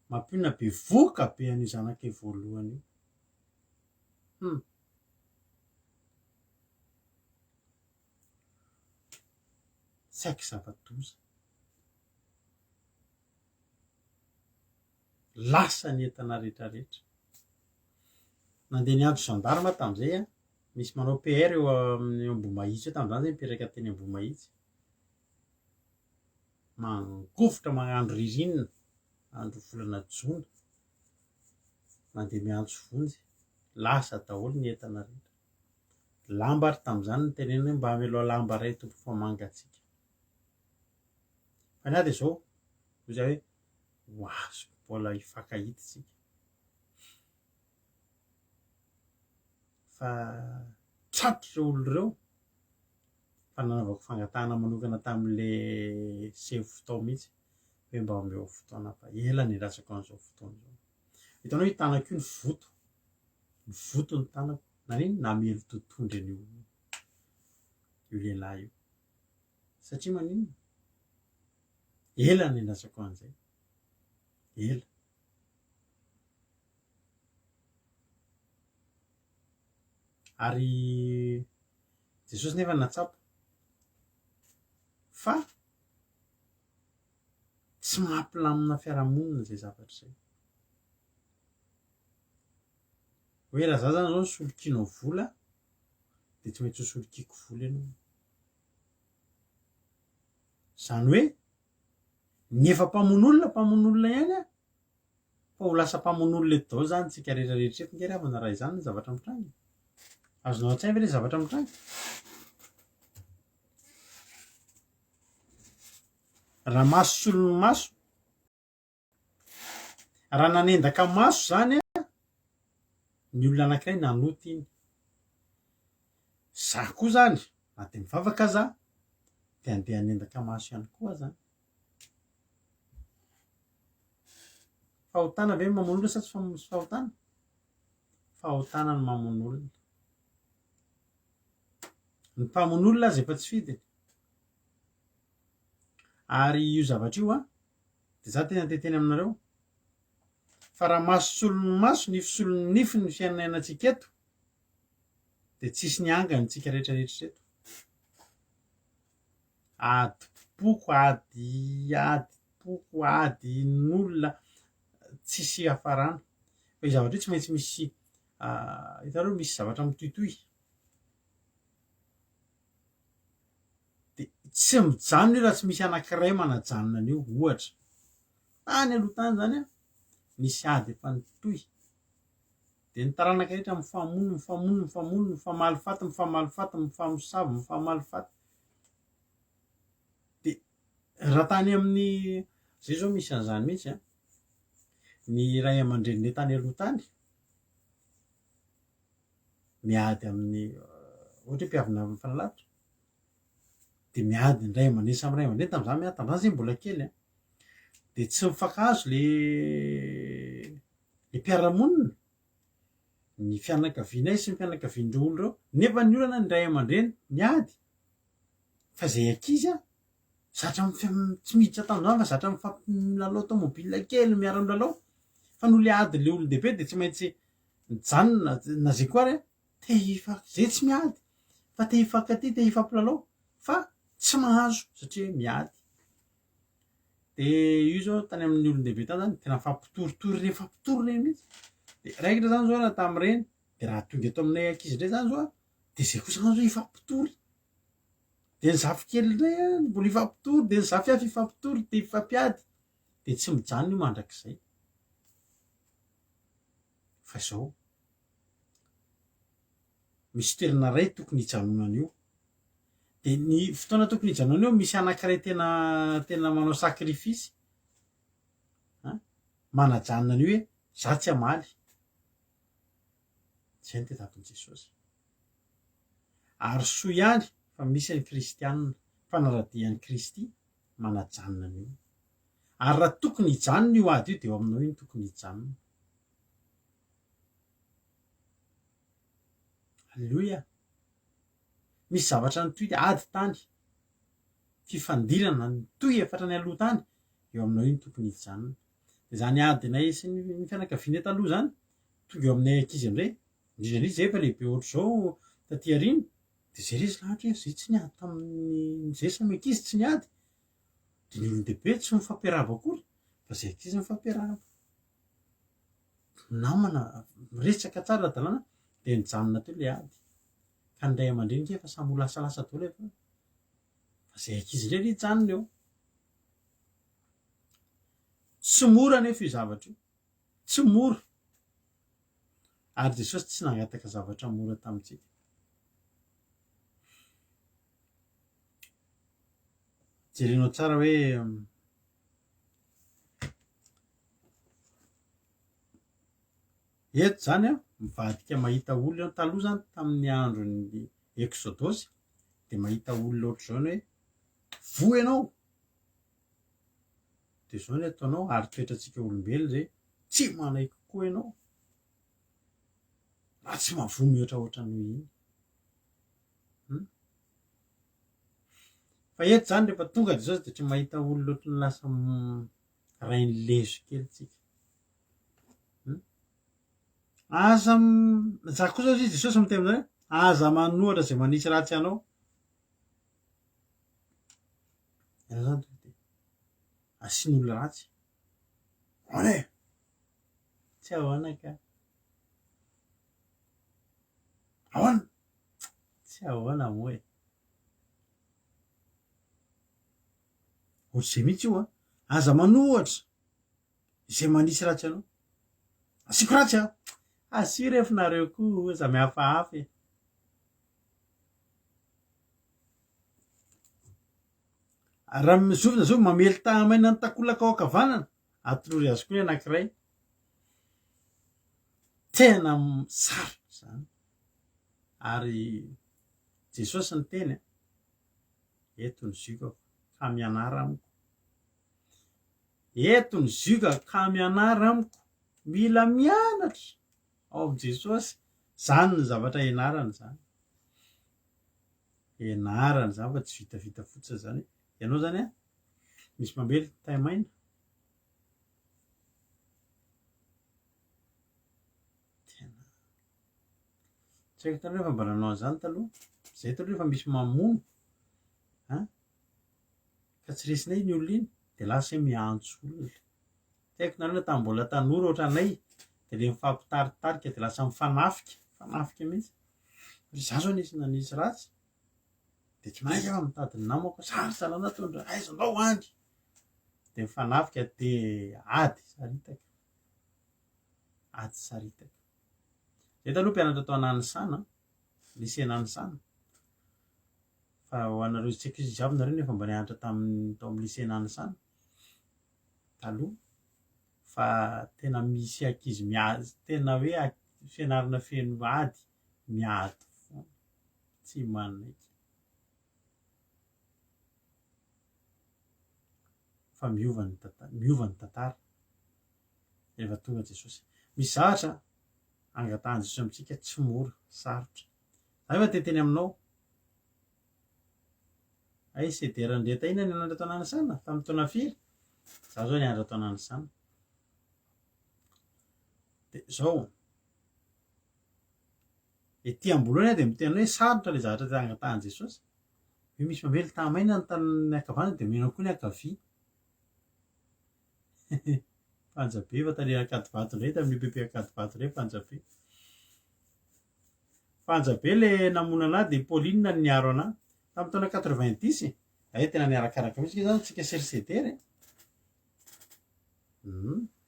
mampina be voka be an'io zanakay voalohany io saiky zava-doza lasa ny entana rehetrarehetra nandeha niantso gendarme tamin'izay misy manao PR eo amin'ny Ambomahitsy eo tamin'izany zay mipetraka teny Ambomahitsy mangofotra magnandro ririnina andro volana jona mandeha miantso vonjy lasa daholo ny entana rehetra lamba ary tamin'izany ny tenena mba hamelao lamba ray tompo fa mangatsika fa niady zao zay hoe ho azo mbola hifankahita tsika fa tratro ireo olo ireo fa nanaovako fangatahana manokana tamin'le seho fotoa mihitsy hoe mba omeo fotoana fa ela ny rasako an'izao fotoana zao hitanao hitanako io ny voto ny tanako na niny namelo totondry an'io lehilahy io satria maninona ela ny rasako an'izay ela ary Jesosy nefa natsapa fa tsy mampilamina fiarahamonina zay zavatra zay hoe raha za zany zao nisolokianao vola de tsy maintsy hosolokiako vola ianao zany hoe ny efa mpamono olona ihany fa ho lasa mpamono olona eto daholo zany tsika rehetrarehetra eto nge havana raha izany ny zavatra mitranga azonao an-tsaina ve le zavatra mitranga raha maso solony maso raha nanendaka maso zany ny olona anankiray nanoty iny za koa zany na de mivavaka za de andeha hanendaka maso ihany koa zany fahotana ve mamono olona sa tsy fahotana fahotana ny mamono olona ny mpamono olona azy efa tsy fidiny ary io zavatra io de za tena teteny aminareo fa raha maso solony maso nify solony nify ny fiainatsika eto de tsisy ny angany tsika rehetrarehetra eto ady poko ady n'olona tsisy hafarana fa io zavatra io tsy maintsy misy hitanareo misy zavatra mitohitohy de tsy mijanona io raha tsy misy anankiray manajanona an'io ohatra tany aloha tany zany misy ady efa nitohy de ny taranaka rehetra mifamalifaty mifamosavy de raha tany amin'ny zay zao misy an'izany mihitsy ny ray aman-dreninay tany aloha tany miady amin'ny ohatra hoe mpiavina amin'ny fanalavitra de miady ndray aman-dreny samy ray aman-dreny tam'izany miady tam'izany zay mbola kely de tsy mifankahazo le mpiaramonina ny fianakavianay sy ny fianakavian'ireo olo reo nefa ny olana ny ray aman-dreny miady fa zay ankizy zatra tsy miditra tam'izany fa zatra mifampilalao tomobile kely miara-milalao fa no le ady le olon-dehibe de tsy maintsy mijanona na zay koa ary te zay tsy miady fa te hifankaty te hifampilalao fa tsy mahazo satria miady de io zao tany amin'ny olon-dehibe tany zany tena fampitory reny mihitsy de raikitra zany zao raha tam'ireny de raha tonga eto aminay ankizy ndray zany zao de zay koa zany zao hifampitory de ny zafy kely ndray mbola hifampitory de ny zafy hafa hifampitory de hifampiady de tsy mijanona io mandrakizay fa zao misy toerana ray tokony hijanonana io de ny fotoana tokony hijanona eo misy anankiray tena manao sakrifisy manajanona ny hoe za tsy amaly zay ny tetatony Jesosy ary soa ihany fa misy ny kristianina fanaradian'ny Kristy manajanona an'io ary raha tokony hijanona io ady io de eo aminao iny tokony hijanona. Halleloia. Misy zavatra nytoy ady tany fifandirana nytoy efatrany aloha tany eo aminao iny tokony hijanona de zany adinay sy ny fianakaviana taloha zany tonga eo aminay ankizy indray indrindra zay efa lehibe ohatr' zao taty ariny de zay rezy lahatra hoe zay tsy niady tamin'ny zay samy ankizy tsy niady de ny olon-dehibe tsy mifampiarahaba akory fa zay ankizy mifampiarahaba namana resaka tsara dalàna de nijanona teo le ady ka ny ray aman-dreny ke efa samy ho lasalasa daholo efa fa zay ankizy indray le hijanona eo tsy mora nefa io zavatra io tsy mora ary Jesosy tsy nangataka zavatra mora tamintsika jerenao tsara hoe eto zany mivadika mahita olona taloha zany tamin'ny andron'ny Exodosy de mahita olona ohatr'izao ny hoe vo ianao de zao ny ataonao ary toetratsika olombelo zay tsy manaiky koa ianao raha tsy mavoa mihoatra ohatran'io iny fa eto zany rehefa tonga de Jesosy de tsy mahita olona ohatry ny lasa rainy lezo kely tsika aza za koa zao izy Jesosy miteny am'zany aza manohatra zay manisy ratsy anao ianao zany de asian'olona ratsy ane tsy ahoana ka ahoana tsy ahoana moa ohatr'izay mihitsy io aza manohatra izay manisy ratsy anao asiako ratsy asio rehefinareo koa za mihafahafa raha mizovina zao mamely tahamaina ny takolaka ao ankavanana atolory azy koa anankiray tena sarotra zany ary Jesosy ny teny eto ny zokako ka mianara amiko eto ny zokako ka mianara amiko mila mianatra ao am' Jesosy zany ny zavatra ianarana zany ianarana zany fa tsy vitavita fotsiny zany ianao zany misy mamely taimaina tena tsy haiko taloha rehefa mba nanao an'izany taloha zay taloha rehefa misy mamono ka tsy resinay ny olona iny de lasa hoe miantso olona tsy haiko nareo tamin'ny mbola tanora ohatra anay de le mifampitaritarika de lasa mifanafika mihitsy za zao nisy nanisy ratsy de tsy maintsy afa mitady ny namako sarotra zala natondra aiza andao andry de mifanafika de ady saritaka zay taloha mpianatra tao Ananisana lycée Ananisana fa ho anareo tsy haiko izy avy nareo nefa mba nianatra tao amin'ny lycée Ananisana taloha fa tena misy ankizy miady tena hoe fianarana feno ady miady foana tsy manaiky fa miova ny tantara rehefa tonga Jesosy. Misy zavatra angatahany Jesosy amintsika tsy mora, sarotra. Za efa teteny aminao, sedera ndretaina ny anandra tao Nanasana tamin'ny taona firy, za zao niandra tao Nanasana. De zao ety amboloany de miteny hoe sarotra le zavatra ty angatahany Jesosy. Hoe misy mamely tamaina ny tanany akavana de mena koa ny akavia. Panjabe fa tare Akadivato ndray tamin'ny pepe Akadivato ndray Panjabe. Panjabe le namona anahy de Pauline no niaro anahy tamin'ny taona 90. Tena niarakaraka mihitsy zany tsika sersedere.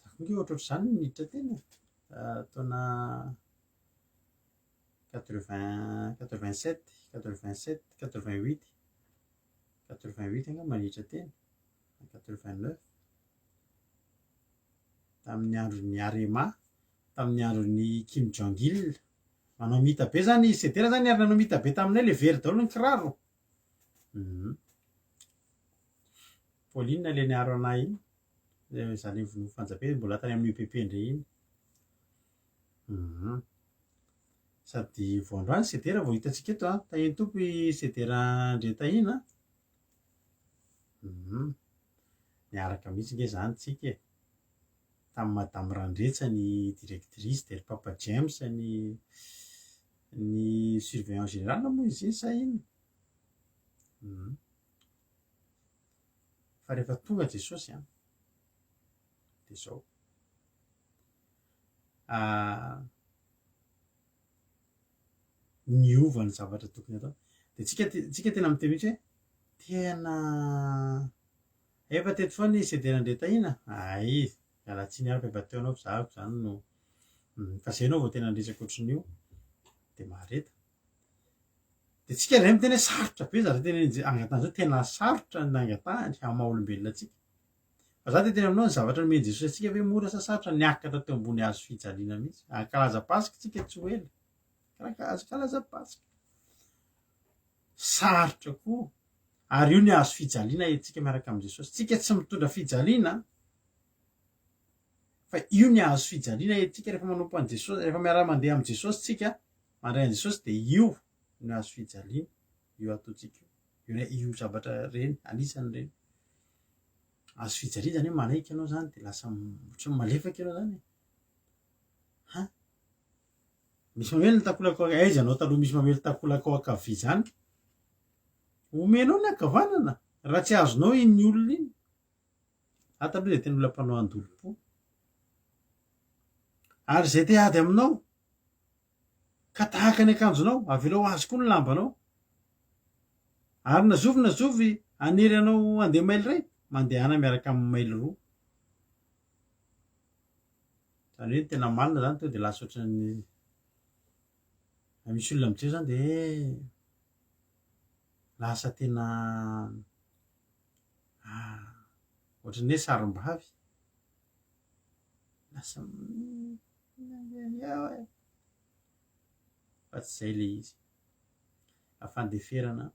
Zakonge ohatrohatr'izany niditra teny taona 87, 88, 88 anga manitra teny, 89. Tamin'ny andron'ny Arema, tamin'ny andron'ny Kim Jong-il, manao mita be zany izy sedera zany ary nanao mita be taminay le very daholo ny kiraro. Pauline le niaro anahy iny, zany vono Fanjabe mbola tany amin'ny UPP ndray iny. Sady voandroany sedera vao hitantsika eto tahiny tompy sedera ndretahina. Niaraka mihitsy nge zany tsika e. Tamin'ny Madame Randretsa ny directrice, de Papa James ny surveillant général moa izy iny sa iny. Fa rehefa tonga Jesosy de zao niova ny zavatra tokony atao. De tsika tena miteny mihitsy hoe tena efa teto foana ny sedera ndretahina. Mialatsiny ary efa teo anao zahako zany no fa zay anao vao tena ndresaka ohatran'io de mareta. De tsika ray miteny hoe sarotra be zavatra tena angatahany zao, tena sarotra ny angatahany amaha olombelona atsika. Fa za teteny aminao ny zavatra nomeny Jesosy atsika hoe mora sa sarotra niakatra teo ambony hazo fijaliana mihitsy. Ankalaza Pasika tsika tsy ho ela. Kalaza Pasika. Sarotra koa. Ary io ny hazo fijaliana tsika miaraka amin'ny Jesosy. Tsika tsy mitondra fijaliana, fa io ny hazo fijaliana tsika rehefa manompo an Jesosy, rehefa miara mandeha amin'ny Jesosy tsika, mandray an Jesosy de io ny hazo fijaliana, io ataotsika io zavatra reny, anisany reny. Hazo fijaliana zany hoe manaiky ianao zany de lasa ohatran'ny malefaka ianao zany. Misy mamely ny takolakao, aiza anao taloha misy mamely takolakao akavia zany, omenao ny ankavanana raha tsy azonao iny ny olona iny. Taloha de teny olona mpanao andolo-po. Ary zay te ady aminao ka tahaka ny akanjonao, avelao azy koa ny lambanao. Ary nazovy anery anao andeha maily ray, mandehana miaraka amin'ny maily roa. Zany hoe tena malina zany to de lasa ohatran'ny misy olona amin'izay zany de lasa tena ohatran'ny hoe sarim-bavy. Lasa fa tsy zay le izy. Fandeferana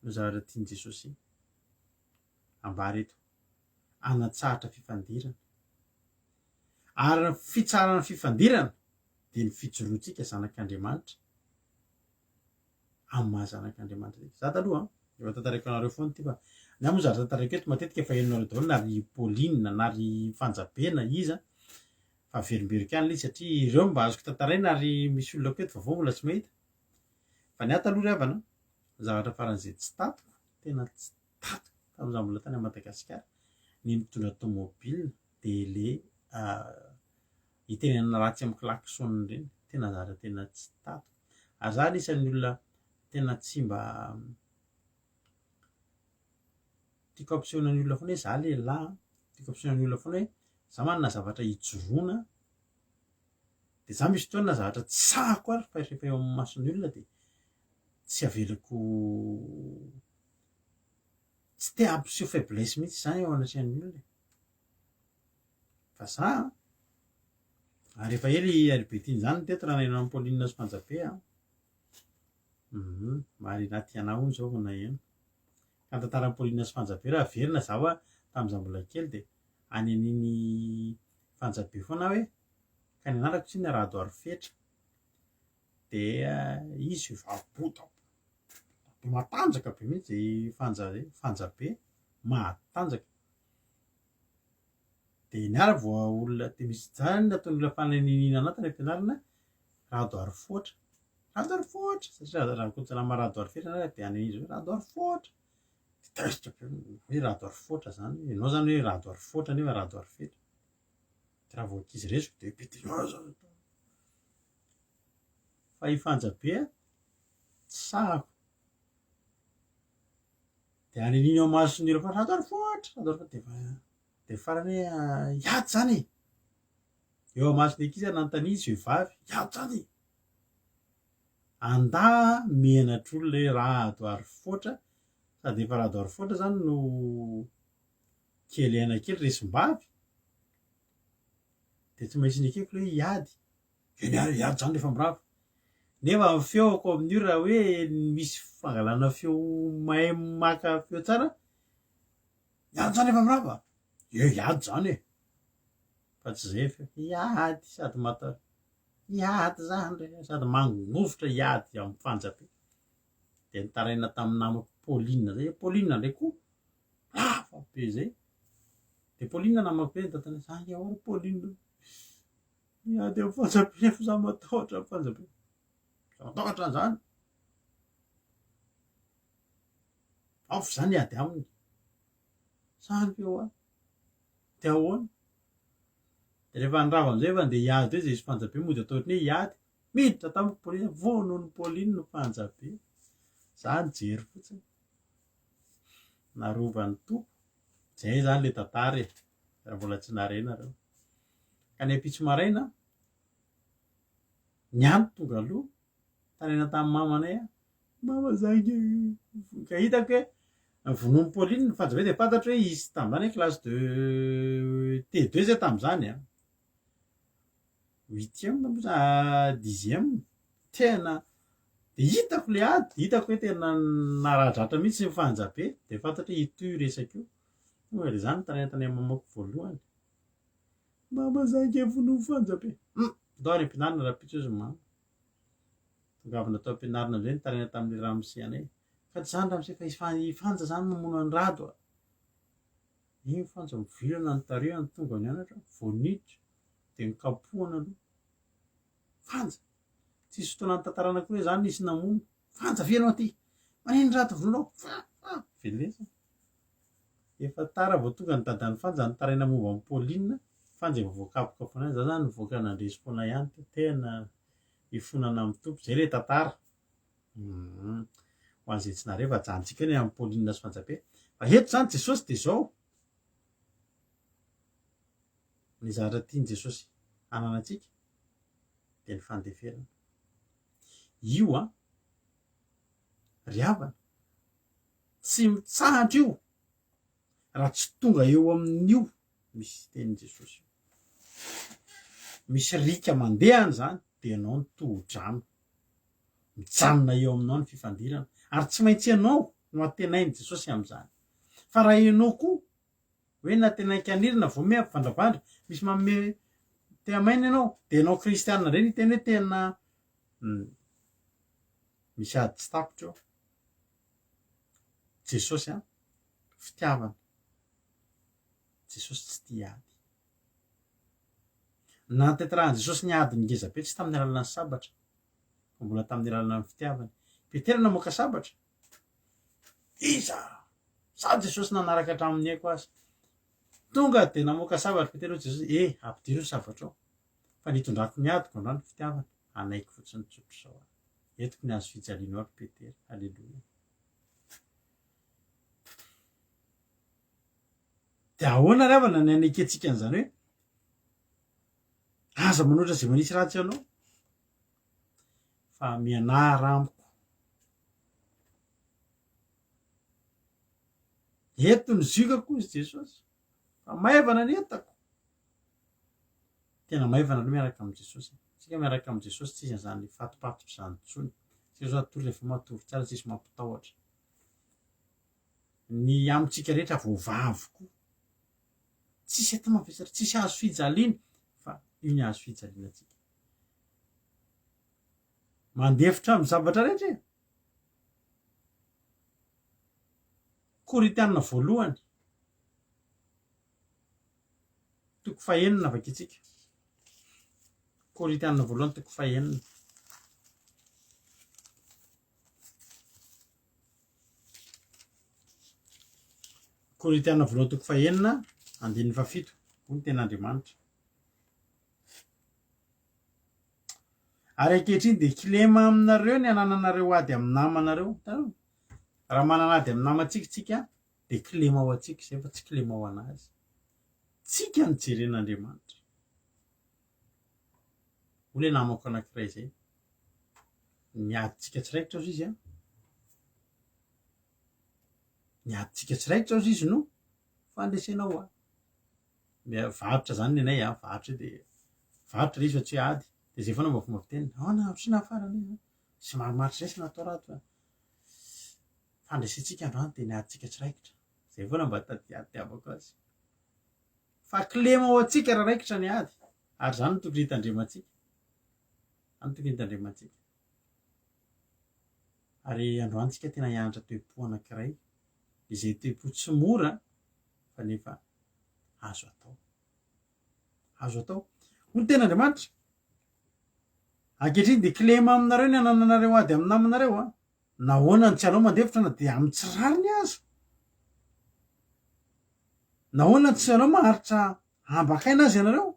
no zavatra tiany Jesosy ambary eto, anatsahatra fifandirana. Ary ny fitsarana fifandirana de ny fijoroantsika zanak'Andriamanitra amin'ny maha zanak'Andriamanitra. Za taloha efa tantarako anareo foana ty fa ny ahy moa zavatra tantarako eto matetika efa hainareo daholo na ry Pauline na ry Fanjabena iza fa verimberika any le satria ireo mba azoko tantaraina ary misy olona koa eto vaovao mbola tsy mahita. Fa ny ahy taloha ry havana, zavatra faran'izay tsy tatiko, tena tsy tatiko tamin'izaho mbola tany Madagasikara, ny mitondra tomobile de le hitenenana ratsy amin'ny klaxon reny, tena zavatra tena tsy tatiko. Ary za anisan'ny olona tena tsy mba tiako ampisehoana ny olona foana hoe za lehilahy, tiako ampisehoana ny olona foana hoe za manana zavatra hijoroana, de za misy fotoana zavatra tsy sahako ary fa rehefa eo amin'ny mason'ny olona de tsy avelako, tsy te hampiseho faiblesse mihitsy zany eo anatrehan'ny olona. Fa za rehefa ely ary be tiany zany teto raha nainao amin'ny Pauline sy Fanjabe Mary natiana ony zao na eny ka tantaran'ny Paulina sy Fanjabe raha verina zaho a tamin'izaho mbola kely de any an'iny Fanjabe foana hoe ka ny anarako tsy ny Radoaro Fetra de izy vavota matanjaka be mihitsy Fanjabe matanjaka de niara vao olona de misy zany nataony olona fananiniana anatiny ampianarana Radoaro Fotra satria raha kotsana Radoaro Fetra na de any izy hoe Radoaro Fotra tezitra be hoe Radoaro Fotra zany ianao zany hoe Radoaro Fotra nefa Radoaro Fetra de raha vao ankizy resiko de betinao fa i Fanjabe tsy sahako de any an'iny ao mason'ireo fa Radoaro Fotra de farany hoe iady zany eo amason'ny ankizy nanontany izy vehivavy iady zany anda menatr'olona hoe Radoaro Fotra sady efa Radoaro Fotra zany no kely aina kely resim-bavy de tsy maintsy nekeko hoe iady iady zany rehefa mirava nefa amin'ny feoko amin'io raha hoe misy fangalana feo mahay maka feo tsara iady zany rehefa mirava iady zany e fa tsy zay feo iady sady iady zany re sady mangovotra iady amin'ny Fanjabe de nitaraina tamin'ny namako Paulina zay Paulina ndray koa lava be zay de Paulina namako be nytantana zany ahoana Paulina iady amin'ny Fanjabe nefa za matahotra amin'ny Fanjabe matahotra zany ao zany iady aminy zany feo a de ahoana de rehefa nirava amizay fa ndeha iady hoe zay izy Fanjabe mody atao ohatry ny hoe iady miditra tamiko Paulina vonony Paulina no Fanjabe zany jery fotsiny narovan'ny tompo zay zany le tantara e raha mbola tsy narena reo ka ny ampitso maraina ny andro tonga aloha taraina tamin'ny mamanay a mama zangy ka hitako hoe vonomy Paulina ny Fanjabe de fantatro hoe izy tamin'izany classe de T2 zay tamin'izany a 8e moa 10e tena de hitako le ady hitako hoe tena naradratra mihitsy ny Fanjabe de fantatro hoe ito resaka io tonga de zany taraina tany mamako voalohany mama zangy vonomy Fanjabe ndao any am-pianarana raha pitso izy mama tonga avy natao am-pianarana amizay nitaraina tamin'le ramose-anay fa tsy zany ramose fa ifanja zany mamono any rado a iny fanja mivilana ny tarehany tonga nianatra voaniditra de nikapohana aloha fanja tsisy fotoana ny tantarana koa hoe zany nisy namono fanja venao aty manino rato vononao velesa efa tara vao tonga ny dadan'ny fanja nitaraina momba amin'ny Paulina fanja vao voakapokapona za zany nivoaka nandresy-poana ihany tena ifonana amin'ny tompo zay le tantara ho an'izay tsy nareo fa janontsika ny amin'ny Paulina sy Fanjabe fa eto zany Jesosy de zao ny zavatra tiany Jesosy ananantsika de ny fandeferana io a ry havana tsy mitsahatra io raha tsy tonga eo amin'io misy tenin Jesosy io misy rika mandehany zany de ianao ny toho-drano mijanona eo aminao ny fifandirana ary tsy maintsy ianao no antenainy Jesosy am'izany fa raha ianao koa hoe natenaiky anirina vao meha mivandravandra misy manome teamaina ianao de ianao kristianina ndray ny teny hoe tena misy ady tsy tapitra eo Jesosy a fitiavana Jesosy tsy tia ady nanteterahan Jesosy ny ady ngeza be tsy tamin'ny alalany sabatra fa mbola tamin'ny alalany fitiavana Petera namoaka sabatra iza sady Jesosy nanaraka hatramin'ny aiko azy tonga de namoaka sabatra Petera hoe Jesosy ampidiro ny sabatra ao fa nitondrako ny adiko androany fitiavana anaiko fotsiny tsotro zao entiko ny azo fijalianao ary Petera alleloia de ahoana ry havana ny aneketsika an'izany hoe aza manoatra zay manisy ratsy ianao fa mianara amiko eto ny zikako izy Jesosy fa maivana ny entako tena maivana aloha miaraka amin'i Jesosy tsika miaraka amin'i Jesosy tsy izy an'izany fatopatotra izany intsony zao tory rehefa matovy tsara tsisy mampitahotra. Ny amintsika rehetra voavavoko tsisy eto mavesatra, tsisy hazo fijaliana fa io ny hazo fijaliana tsika. Mandefitra amin'ny zavatra rehetra. Koritianina voalohany toko fahenina vakitsika. Koritianina voalohany toko fahenina. Koritianina voalohany toko fahenina andininy fafito hoy ny ten'Andriamanitra. Ary ankehitriny dia kilema aminareo ny anananareo ady amin'ny namanareo. Raha manana ady amin'ny namantsika tsika dia kilema ho antsika izay fa tsy kilema ho anazy. Tsika ny jeren'Andriamanitra. Hoy ilay namako anankiray izay, ny adintsika tsiraikitra hozy izy ny adintsika tsiraikitra hozy izy no fandresenao aho. Varotra zany ny anay varotra dia varotra ilay izy fa tsy hoe ady. Dia izay foana mba fomba fiteniny. Ahoana sy nafarana sy marimaritra izay sy natao ratsy fandresentsika androany dia ny adintsika tsiraikitra. Izay foana mba tadiavako azy. Fa kilema ho antsika raha raikitra ny ady. Ary zany no tokony hitandremantsika. Any tokony hitandremantsika. Ary androantsika tena hianatra toe-po anankiray izay toe-po tsy mora fa nefa azo atao. Azo atao. Hoy ny ten'Andriamanitra. Ankehitriny dia kilema aminareo ny anananareo ady amin'ny namanareo. Nahoana ny tsy alao mandefitra na dia amin'ny tsy rariny azo. Nahoana ny tsy alao maharitra ambakaina azy ianareo.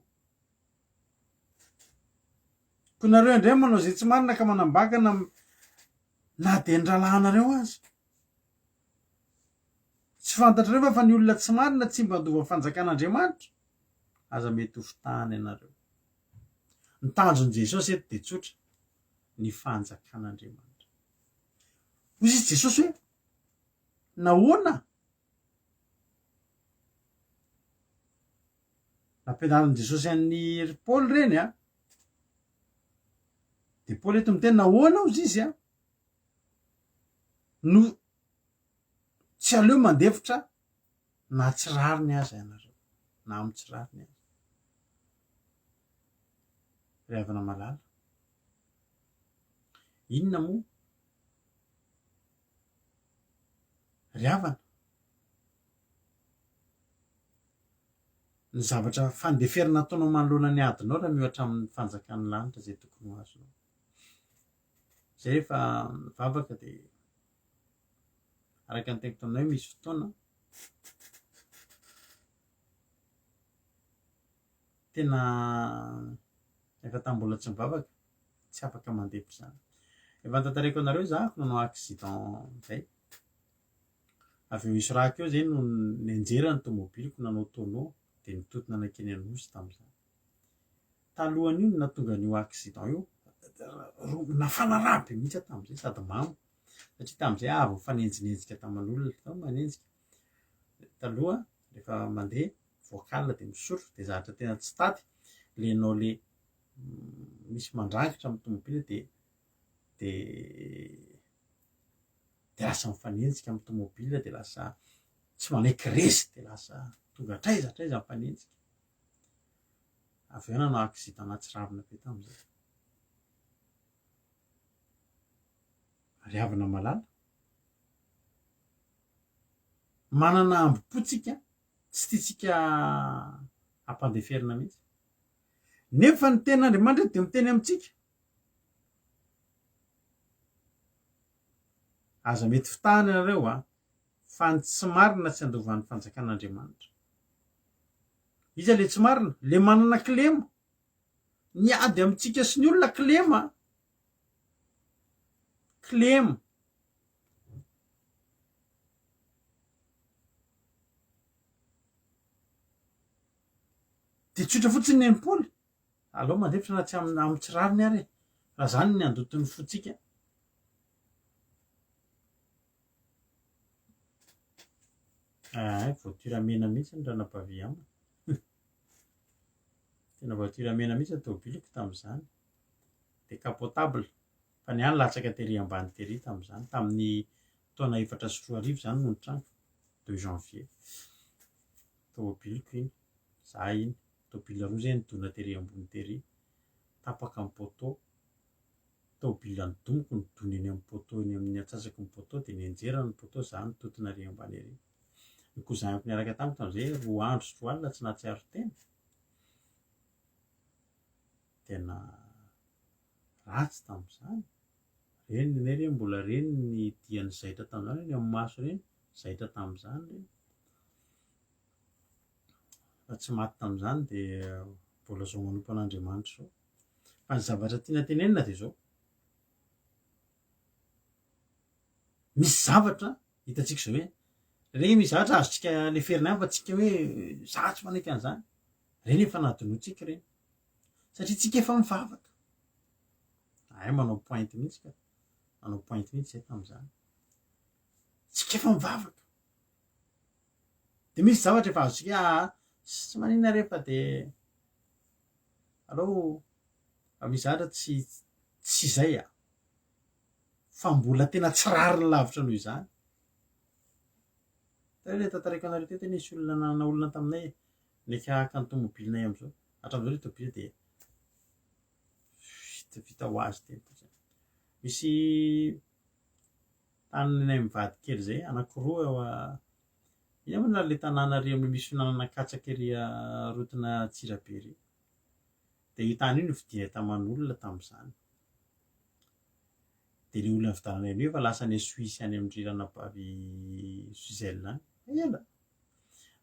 Ko nareo indray manao izay tsy marina ka manambaka na dia niralahanareo azy. Tsy fantatrareo fa ny olona tsy marina tsy mba handova fanjakan'Andriamanitra. Aza mety ho fitahany ianareo. Ny tanjon'i Jesosy eto dia tsotra, ny fanjakan'Andriamanitra. Hoy izy Jesosy hoe nahoana? Nampianaran'i Jesosy an'ny Paoly ireny dia Paoly eto miteny nahoana hozy izy no tsy aleo mandefitra na tsy rariny aza ianareo, na amin'ny tsy rariny aza. Ry havana malala, inona moa ry havana ny zavatra fandeferina ataonao manoloana ny adinao raha miohatra amin'ny fanjakan'ny lanitra izay tokony ho azonao. Izay rehefa mivavaka dia araka ny teniko taminay misy fotoana tena efa tambola tsy mivavaka tsy afaka mandefitra izany. Efa tantarako anareo zahako nanao accident izay. Avy eo isy raha keo izay no nianjera ny tomobiliko nanao tonneau dia nitotona anakeny Anosy tamin'izany. Talohan'io no nahatonga an'io accident io. Nafana raha be mihitsy tamin'izay sady mamo. Satria tamin'izay avy mifanenjinenjika taman'olona tao manenjika. Taloha rehefa mandeha voakala dia misoritra dia zavatra tena tsy tady. Lenao le misy mandrangitra amin'ny tomobila dia lasa mifanenjika amin'ny tomobila dia lasa tsy manaiky resy dia lasa tonga traiza mifanenjika. Avy eo nanao accident nahatsiravina be tamin'izay. Ry havana malala, manana ambopotsika tsy tiatsika hampandeferina mihitsy. Nefa ny ten'Andriamanitra dia miteny amintsika. Aza mety fitahana ianareo fa ny tsy marina tsy andovan'ny fanjakan'Andriamanitra. Iza ilay tsy marina? Ilay manana kilema. Ny ady amintsika sy ny olona kilema. Kilema. Dia tsotra fotsiny ny Paoly. Alao mandefitra na tsy amin'ny tsy rariny ary. Raha zany ny andotony fotsika. Voiture mena mihitsy ny ranam-pavy amina. Tena voiture mena mihitsy ny tomobiliko tamin'izany. Décapotable. fa ny any latsaka tery ambany tery tamin'izany tamin'ny taona 4 zany no nitrango 2 janvier tôbiliko iny za iny tôbila roa zay nidona tery ambony tery tapaka amin'ny poteau tôbila ny domoko nidona eny amin'ny poteau eny amin'ny atsasaky ny poteau dia nianjera ny poteau za nitotona ary ambany ery ny kozanako niaraka tamiko tamin'izay 2 andro sy 2 alina tsy nahatsiaro tena tena ratsy tamin'izany reny nery mbola reny ny diany zaitra tamin'izany eny amin'ny maso reny zaitra tamin'izany reny fa tsy maty tamin'izany dia mbola zao manompan'Andriamanitra zao fa ny zavatra tiana tenenina dia zao misy zavatra hitantsika zao hoe reny misy zavatra azotsika leferina ihany fa tsika hoe za tsy manaiky an'izany reny efa nadinoantsika reny satria tsika efa mivavaka ay manao pointe mihitsy ka manao pointe mihitsy zay tamin'izany tsika efa mivavaka dia misy zavatra efa azotsika tsy manina rehefa dia alô misy zavatra tsy izay fa mbola tena tsy rariny lavitra noho izany le tantarako anareo teto nisy olona nanana olona taminay neka haka ny tomobilinay am'izao hatramin'izao le tôbila dia vita ho azy teny misy taninay mivady kely zay anankiroa ina moa le tanàna ry amin'ny misy finanana katsaka ery rotina Tsirabe ery dia io tany io novidianay taman'olona tamin'izany dia le olona vidananay an'io efa lasa any Suisse any amin'ny rirana bavy Switzerland any ela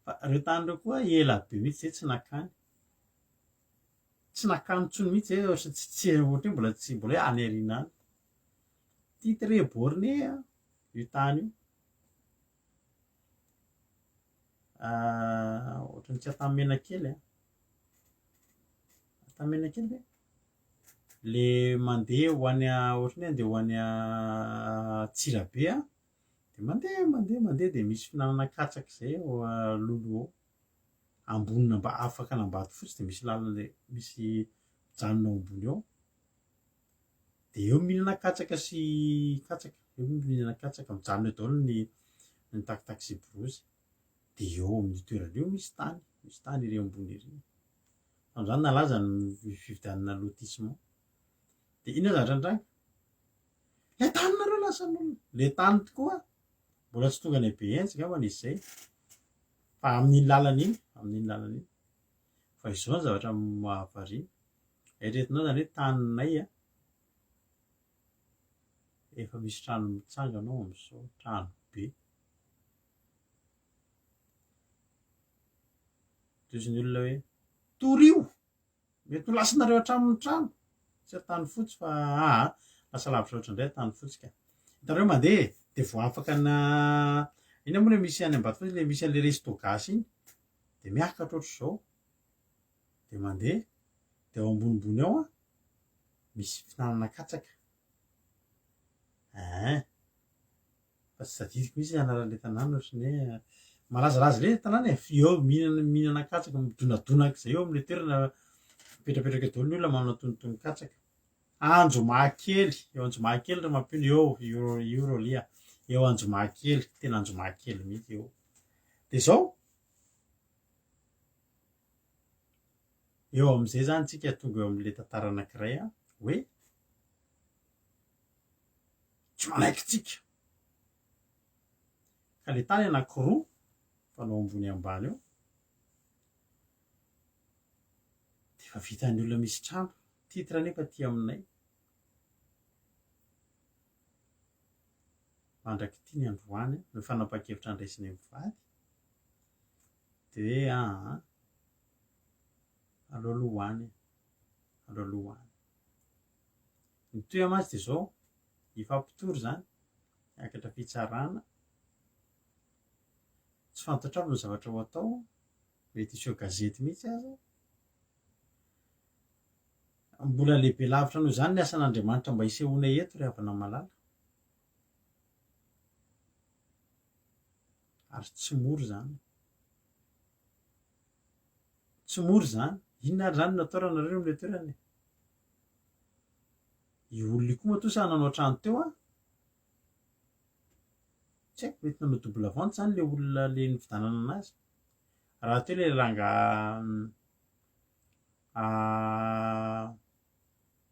fa ireo tany ireo koa ela be mihitsy zay tsy nakany tsony mihitsy zay tsy ohatra hoe mbola hoe any ariana any titre borné io tany io ohatrany tsy atamena kely atamena kely ve le mandeha ho any ohatrany andeha ho any Tsirabe dia mandeha dia misy finanana katsaka izay lolo ambonina afaka anambady fotsy dia misy lalana le misy janona ao ambony ao dia eo mihinana katsaka sy katsaka eo mihinana katsaka mijanona eo daholo ny takitaky sy borosy dia eo amin'ny toerana eo misy tany ery ambony ery tamin'izany nalaza ny fividianana lotissement dia ina zavatra ndrangy le taninareo lasan'olona le tany tokoa mbola tsy tonga any be hensika fa nisy izay fa amin'iny lalana iny fa izao ny zavatra mahavariana eretinao zany hoe taninay efa misy trano mitsangana ao amin'izao trano be tozy ny olona hoe torio mety ho lasanareo hatramin'ny trano tsy tany fotsy fa lasa lavitra ohatry indray tany fotsy ka hitanareo mandeha dia vao afaka ina moa le misy any ambadifotsy le misy an'le resto gasy iny dia miakatra ohatr' izao dia mandeha dia ao ambonimbony ao misy finanana katsaka fa tsy tadidiko mihitsy anaran'le tanàna ohatrany hoe malazalaza le tanàna eo mihinana katsaka midonadonaka izay eo amin'le toerana mipetrapetraka daholo ny olona manao tonotony katsaka Anjomahakely eo Anjomahakely raha mampino Eurolia eo Anjomahakely tena Anjomahakely mihitsy eo dia izao eo amin'izay zany tsika tonga eo amin'le tantara anankiray hoe tsy manaiky tsika ka le tany anankiroa fanao ambony ambany eo dia efa vitan'ny olona misy trano titra nefa ty aminay mandraky ty ny androany no fanapa-kevitra andraisinay mivady dia hoe aloaloha hoany ny toy amazy dia zao hifampitory zany miakatra fitsarana tsy fantatravo ny zavatra ho atao mety hiseho gazety mihitsy aza mbola lehibe lavitra noho izany ny asan'Andriamanitra mba hisehoanay eto ry havana malala ary tsy mora zany inona ary zany nataoranareo amin'ilay toerana io olona io koa matoa sa nanao trano teo a tsy haiko mety nanao double vente zany le olona le nividanana anazy raha teo le ranga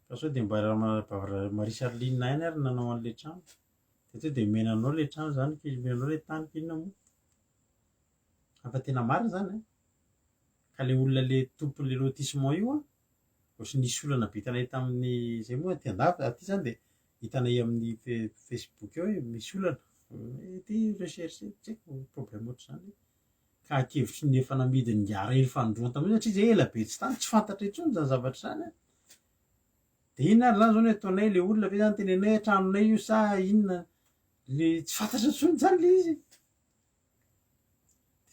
fa sao de mba Marie Charline ihany ary nanao an'le trano de teo de menanao le trano zany menanao le tany inona moa afa tena marina zany ka le olona le tompon'le lotissement io a ohatry nisy olana be hitanay tamin'ny zay moa ty andafy aty zany de hitanay amin'ny Facebook eo hoe misy olana ty recherche tsy haiko problème ohatry zany ka akevitry ny efa namidiny ngiara hely fandroana tamin'io satria zay ela be tsy tany tsy fantatra intsony zany zavatra zany de inona ary zany zao no ataonay le olona ve zany tenenay tranonay io sa inona le tsy fantatra intsony zany le izy de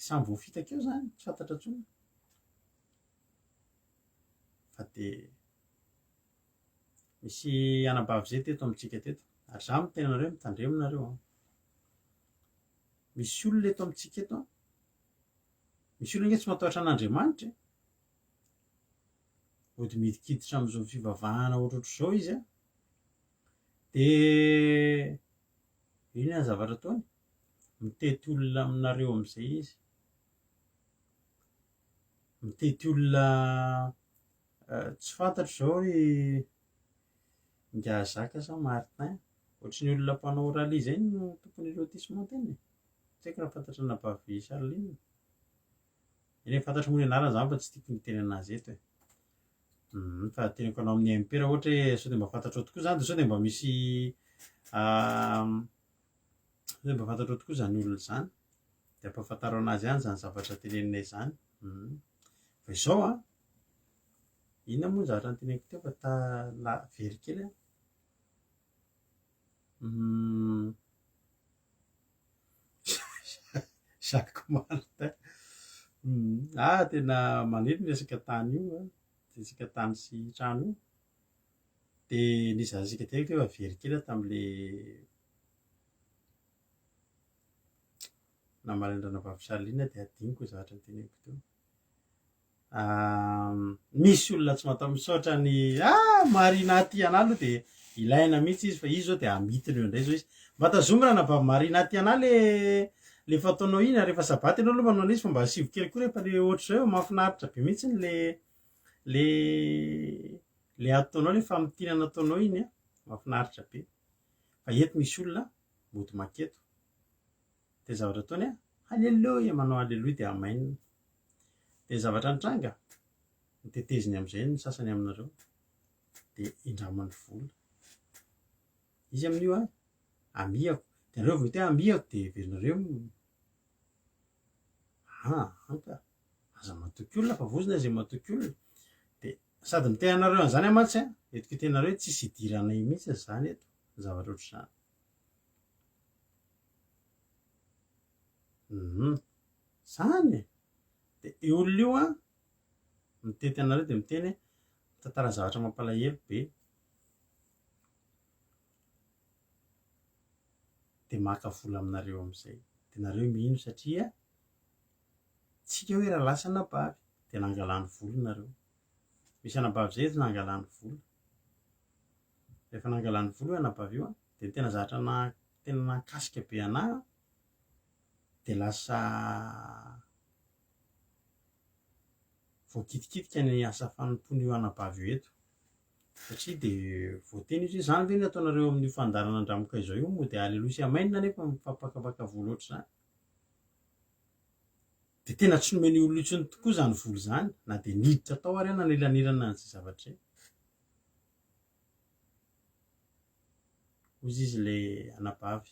samy voafitaka eo zany tsy fantatra intsony fa de misy anabavy zay teto amintsika teto ary za miteny anareo mitandremo nareo misy olona eto amintsika eto misy olona nge tsy matahotra an'Andriamanitra ody midikiditra am'izao fivavahana ohatrohatro zao izy a de ino ny zavatra ataony mitety olona aminareo am'izay izy mitety olona tsy fantatro zao hoe Ngazaka sa Martin ohatry ny olona mpanao rally zay no tompony lotissement teny tsy haiko raha fantatra anabavy Charline eny fantatro moa ny anarany zany fa tsy tiako niteny anazy eto fa teniko anao amin'ny MP raha ohatra hoe sao de mba fantatro tokoa zany de sao de mba misy sao de mba fantatro tokoa zany olona zany de ampafantaro anazy ihany zany zavatra teneninay zany fa izao a inona moa ny zavatra noteneniko teo fa very kely Jacques Martin tena maniry ny resaka tany io resaka tany sy trano io de nizazasika tena teo fa very kely tamin'le namalendrana vavy Charline de adiniko zavatra noteneniko teo misy olona tsy mataho misaotra ny Marina aty ana aloha de ilaina mihitsy izy fa izy zao de amitiny eo indray zao izy mba tazomina na vavy Marina aty ana le fataonao iny rehefa sabaty anao aloha manao an'izy fa mba asivo kely koa rehefa le ohatry zao mahafinaritra be mihitsy le ataonao le famitinana ataonao iny mahafinaritra be fa eto misy olona mody maketo de zavatra ataony haleloia manao haleloia de amainina de zavatra nitranga niteteziny am'izay ny sasany aminareo de indramany vola izy amin'io amiako de nareo vao te amiako de verinareo anka aza matoky olona fa vozona zay matoky olona de sady miteny anareo an'izany amatsy etiko tenareo hoe tsisy idiranay mihitsy zany eto zavatra ohatr'izany zany de io olona io mitety anareo de miteny mitantara zavatra mampalahelo be de maka vola aminareo am'izay de nareo mihino satria tsika hoe raha lasa anabavy de nangalany vola nareo misy anabavy zay tsy nangalany vola rehefa nangalany vola io anabavy io de tena zavatra tena nankasika be anahy de lasa voakitikitika ny asa fanompony io anabavy io eto satria de voateny izy zany ve ny ataonareo amin'ny fandarana andramoka izao io moa de aleloia sy amainina nefa mifampakapaka vola ohatry zany de tena tsy nomeny olona intsony tokoa zany vola zany na de niditra tao ary na nelanelana an'izay zavatra ozy izy le anabavy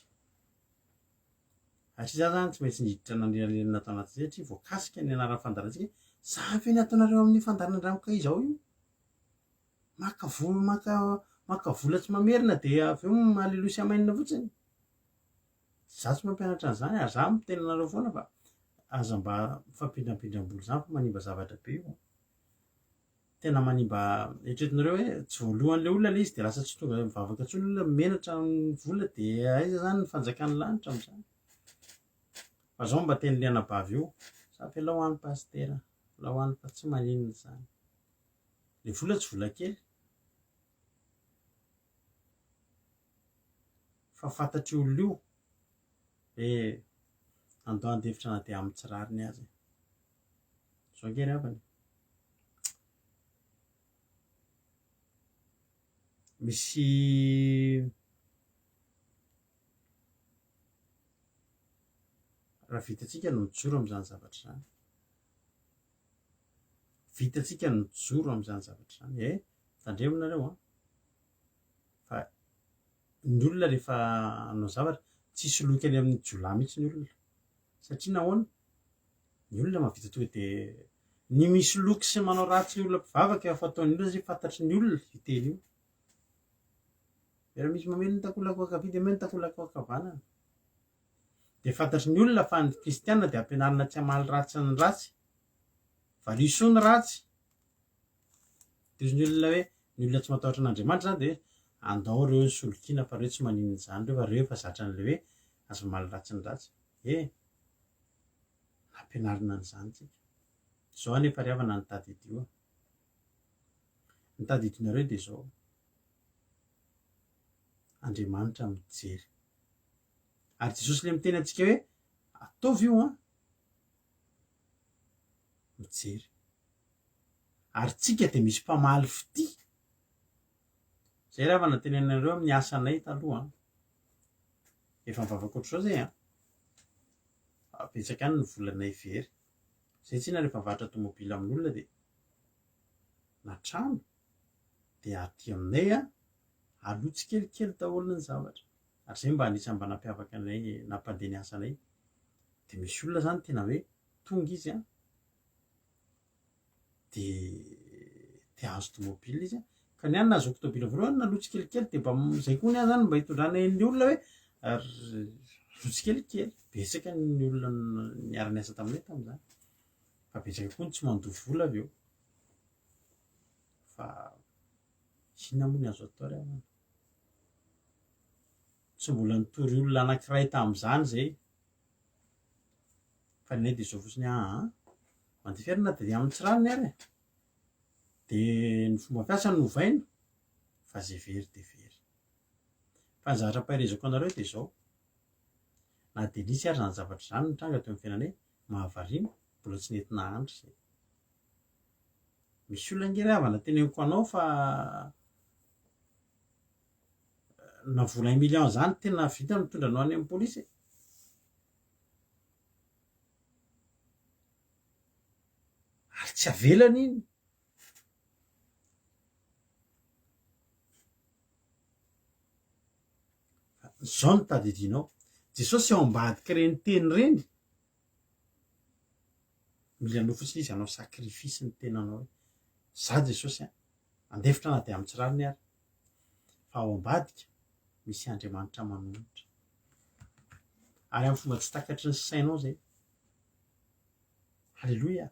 satria za zany tsy maintsy niditra nanelanelana tao anaty zay satria voakasika ny anaran'ny fandarantsika za ve ny ataonareo amin'ny fandarana andramoka izao io maka vola tsy mamerina de aveo aleloia sy amainina fotsiny za tsy mampianatra an'izany ary za miteny anareo foana fa aza mba fampidrampindram-bola zany fa manimba zavatra be io tena manimba eritreretinareo hoe tsy voalohan'le olona le izy de lasa tsy tonga mivavaka intsony olona menatra ny vola de aiza zany ny fanjakan'ny lanitra am'izany fa zao mba tenyle anabavy io safy lao any pastera lao any fa tsy maninona zany le vola tsy vola kely. Misy olona tsy mataho misaotra ny Marina aty ana aloha de ilaina mihitsy izy fa eto misy olona mody maketo de zavatra ataony haleloia manao haleloia de amainina fa fantatry olona io hoe andao andefitra na dia amin'ny tsirariny azy zao ngery avany misy raha vitatsika no mijoro amin'izany zavatra zany vitatsika no mijoro amin'izany zavatra zany tandreminareo a fa ny olona rehefa anao zavatra tsisy lokany amin'ny jolà mihitsy ny olona satria nahoana ny olona mahavita tonga de ny misy loky sy manao ratsy ny olona mpivavaka efa fataon'ny olona zay fantatry ny olona iteny io era misy mameno ny takolako ankavia de meno takolako ankavanana de fantatry ny olona fa ny kristianina de ampianarina tsy hamaly ratsy ny ratsy fa riso ny ratsy de ny olona hoe ny olona tsy matahotra an'Andriamanitra zany de andao reo ny solokina fa reo tsy maninona zany reo fa reo efa zatra an'le hoe azo maly ratsy ny ratsy ampianarina an'izany tsika zao anefa ry havana nitady idio nitady idionareo de zao Andriamanitra mijery ary Jesosy le miteny antsika hoe ataovy io mijery ary tsika de misy mpamaly fity zay raha natenenareo amin'ny asanay taloha efa mivavaka ohatr'izao zay betsaka any ny volanay very zay tsina rehefa mivatra tomobily amin'olona de na trano de aty aminay alotsy kelikely daholo ny zavatra ary zay mba anisany mba nampiavaka anay nampandeha ny asanay de misy olona zany tena hoe tonga izy de azo tomobily izy ka ny any nahazoako tomobily voalohany nalotsy kelikely de mba zay koa ny any zany mba hitondranay ny olona hoe lotsy kelikely betsaka ny olona niara-ny asa taminay tamin'izany fa betsaka koa ny tsy mandovo vola avy eo fa inona moa ny azo atao ry havana tsy mbola nitory olona anankiray tamin'izany zay fa ny nay de zao fotsiny mandeha fiara na de amin'ny tsirariny ary de ny fomba fiasa no ovaina fa zay very de very fa ny zavatra mpaherezako anareo de zao na de nisy ary zany zavatra zany nitranga teo amin'ny fiainanay mahavariana mbola tsy nentina andro zay misy olona ngery havana teneniko anao fa na vola 1 million zany tena vita mitondra anao any amin'ny polisy ary tsy avelana iny zao no tadidinao Jesosy ao ambadika reny teny reny mila no fotsiny izy anao sakrifisy ny tenanao hoe za Jesosy andefitra na de amin'ny tsirariny ary fa ao ambadika misy Andriamanitra manolotra ary amin'ny fomba tsy takatry ny sainao zay halleloia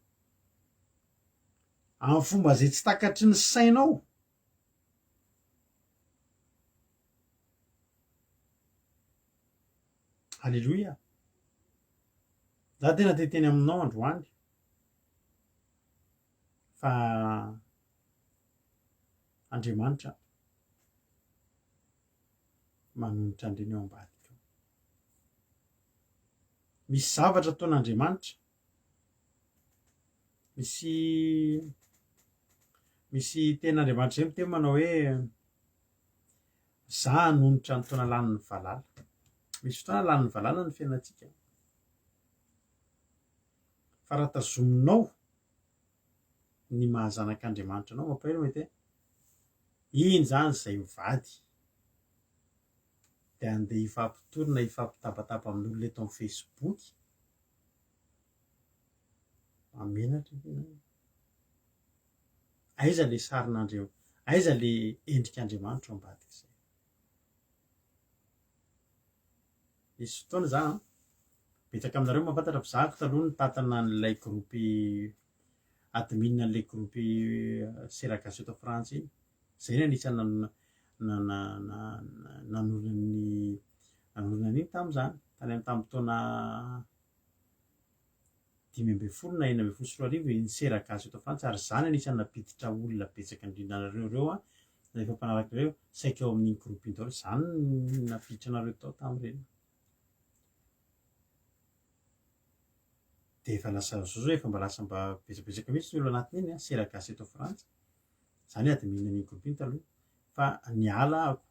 amin'ny fomba zay tsy takatry ny sainao halleloia za tena teteny aminao androany fa Andriamanitra manolotra andreny eo ambadika misy zavatra ataon'Andriamanitra misy ten'Andriamanitra zay miteny manao hoe za hanolotra ny taona lanin'ny valala misy fotoana lanin'ny valala ny fiainantsika fa raha tazominao ny mahazanak'Andriamanitra anao mampaela mety iny zany zay mivady de andeha hifampitorina hifampitabataba amin'olona eto amin'ny Facebook amenatra aiza le sarin'Andriamanitra aiza le endrik'Andriamanitra ao ambadika zay misy fotoana za betsaka aminareo mahafantatra fizahako taloha ny tatana n'ilay gropy admin n'ilay gropy Seragasy eto Frantsa iny zay ny anisany nanorina an'iny tamin'izany tany amin'ny tamin'ny taona 5 na 4 iny Seragasy eto Frantsa ary zany anisany napiditra olona betsaka indrindra nareo rehefa mpanaraka ireo saika eo amin'iny groupe iny daholo zany nafiditra anareo tao tamin'ireny de efa lasa zao efa mba lasa mba betsabetsaka mihitsy ny olo anatin'iny a seragasy eto Frantsa zany adminina an'iny groupe iny taloha fa niala ako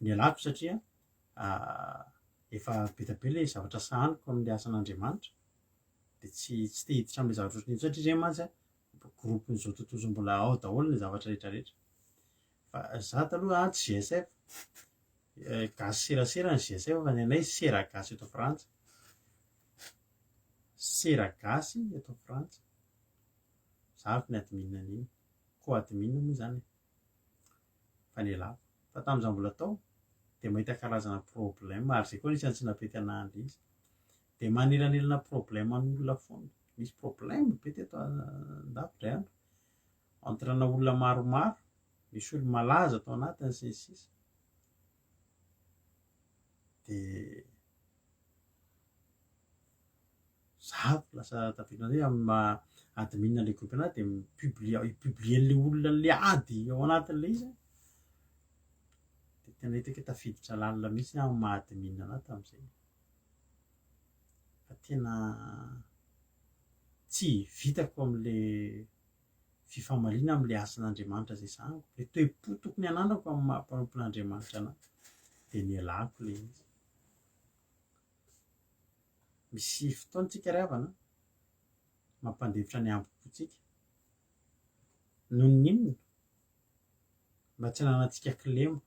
nialako satria efa betabe le zavatra sahaniko amin'le asan'Andriamanitra de tsy te hiditra amin'le zavatra ohatrany satria zay mantsy groupe n'izao tontolo izao mbola ao daholo ny zavatra rehetrarehetra fa za taloha tsy GSF gasy serasera ny GSF fa ny anay seragasy eto Frantsa seragasy eto Frantsa zavy ny adminina an'iny ko adminina moa zany fa nialako fa tamin'izaho mbola tao de mahita karazana problème ary zay koa nisy tsy napety an'andry izy de manelanelana problème an'olona foana misy problème be teto an-davitra andro entrana olona maromaro misy olo malaza atao anatiny sy ny sisa de zavy lasa tafiditra amin'ny adminina le groupe anazy de ipublien'le olona le ady ao anatin'le izy de tena hitako hoe tafiditra lalina mihitsy amin'ny maha-adminina anazy tamin'izay fa tena tsy vitako amin'le fifamaliana amin'le asan'Andriamanitra zay sahaniko le toe-po tokony ananako amin'ny maha-mpanompon'Andriamanitra anahy de nialako le izy misy fotoantsika ry havana mampandevitra ny ambom-potsika noho ny inona mba tsy hananantsika kilema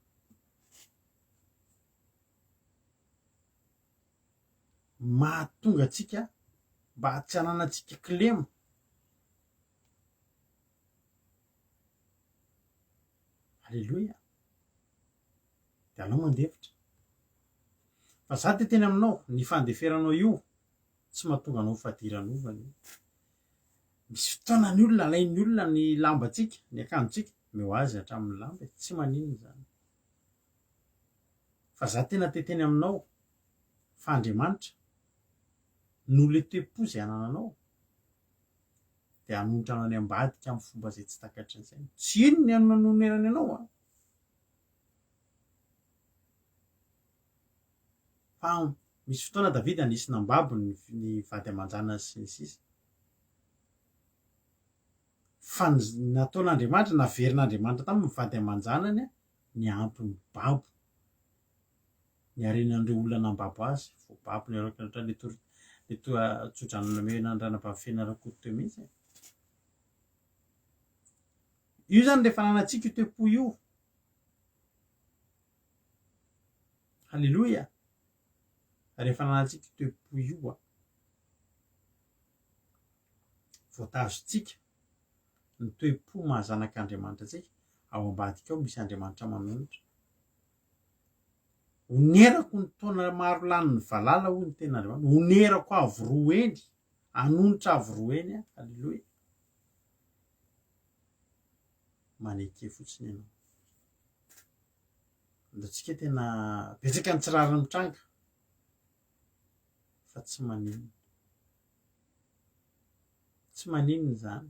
mahatonga atsika mba tsy hananantsika kilema alleloia de anao mandevitra fa za te teny aminao ny fandeferanao io tsy mahatonga anao fadiran'ovany misy fotoana ny olona alain'ny olona ny lambatsika ny akanjotsika meo azy hatramin'ny lamba tsy maninona zany fa za tena te teny aminao fa Andriamanitra no le toe-po zay anananao de hanolotra anao any ambadika amin'ny fomba zay tsy takatry ny saina tsy ino ny anonerany anao a fa misy fotoana Davida nisy nambabo ny vady aman-janany sy ny sisa fa nataon'Andriamanitra naverin'Andriamanitra taminy mivady aman-janany ny ampy ny babo ny arenan'ireo olona nambabo azy voababo ny araka le tsodrano mena ny ranam-bavy rakoto teo mihitsy io zany rehefa nanantsika io toe-po io halleloia rehefa nanantsika io toe-po io voatazontsika ny toe-po mahazanak'Andriamanitra tsika ao ambadika ao misy Andriamanitra manonotra onerako ny taona maro lany ny valala hoy ny ten'Andriamanitra onerako avy roeny anonotra avy roeny halleloia maneke fotsiny ianao andatsika tena betsaka ny tsirariny mitranga fa tsy maninona zany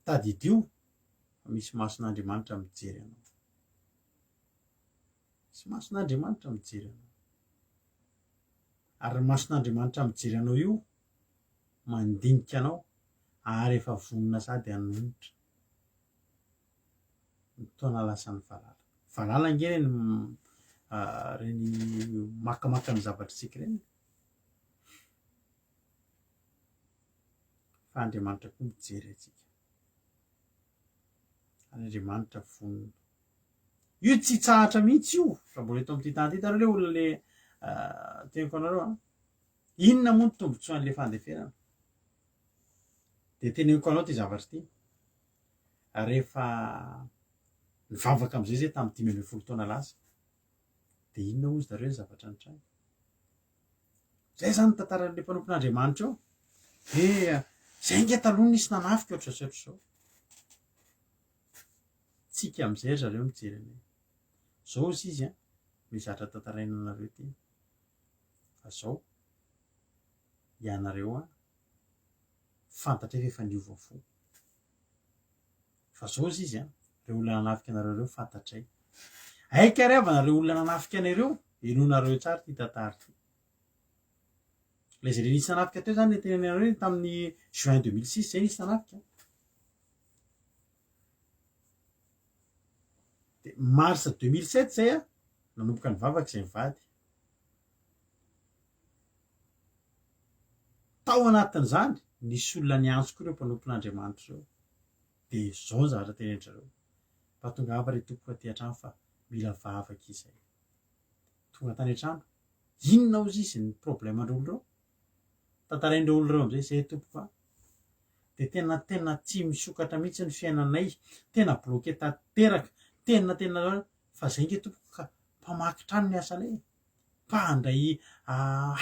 tadidio fa misy mason'Andriamanitra mijery anao misy mason'Andriamanitra mijery anao ary mason'Andriamanitra mijery anao io mandinika anao ary efa vonona sady hanonotra ny taona lasan'ny valala nge reny makamaka ny zavatritsika ireny fa Andriamanitra koa mijery atsika Andriamanitra vonona io tsy tsahatra mihitsy io raha mbola eto amin'ity tany ity tareo le olona le teniko anareo inona moa ny tombotsoan'le fandeferana de teneniko anao ty zavatra ty rehefa nivavaka am'izay zay tamin'ny 5 taona lasa de inona ozy dareo ny zavatra ny trano zay zany tantaran'le mpanompon'Andriamanitra eo zay nge taloha nisy nanafika ohatr'izao tsika am'izay zareo mijery anay zao izy izy mizatra tantaraina anareo ty fa zao ianareo fantatra efa niova fo fa zao izy izy reo olona nanafika anareo reo fantatray aika ry avana reo olona nanafika anareo enonareo tsara ty tantara ty le zay le nisy nanafika teo zany le tenenareo tamin'ny juin 2006 zay nisy nanafika de mars 2007 zay a nanomboka ny vavaka zay mivady tao anatin'izany nisy olona niantso koa reo mpanompon'Andriamanitra reo de zao zavatra tenentrareo fa tonga ava re tompo aty an-trano fa mila vavaka izay tonga tany an-trano inona ozy izy ny problemandreo reo tantaraindreo olo reo amizay zay tompo fa de tena tsy misokatra mihitsy ny fiainanay tena bloqué tanteraka tena fa zay nge tompo ka mpamaky trano ny asanay mpandray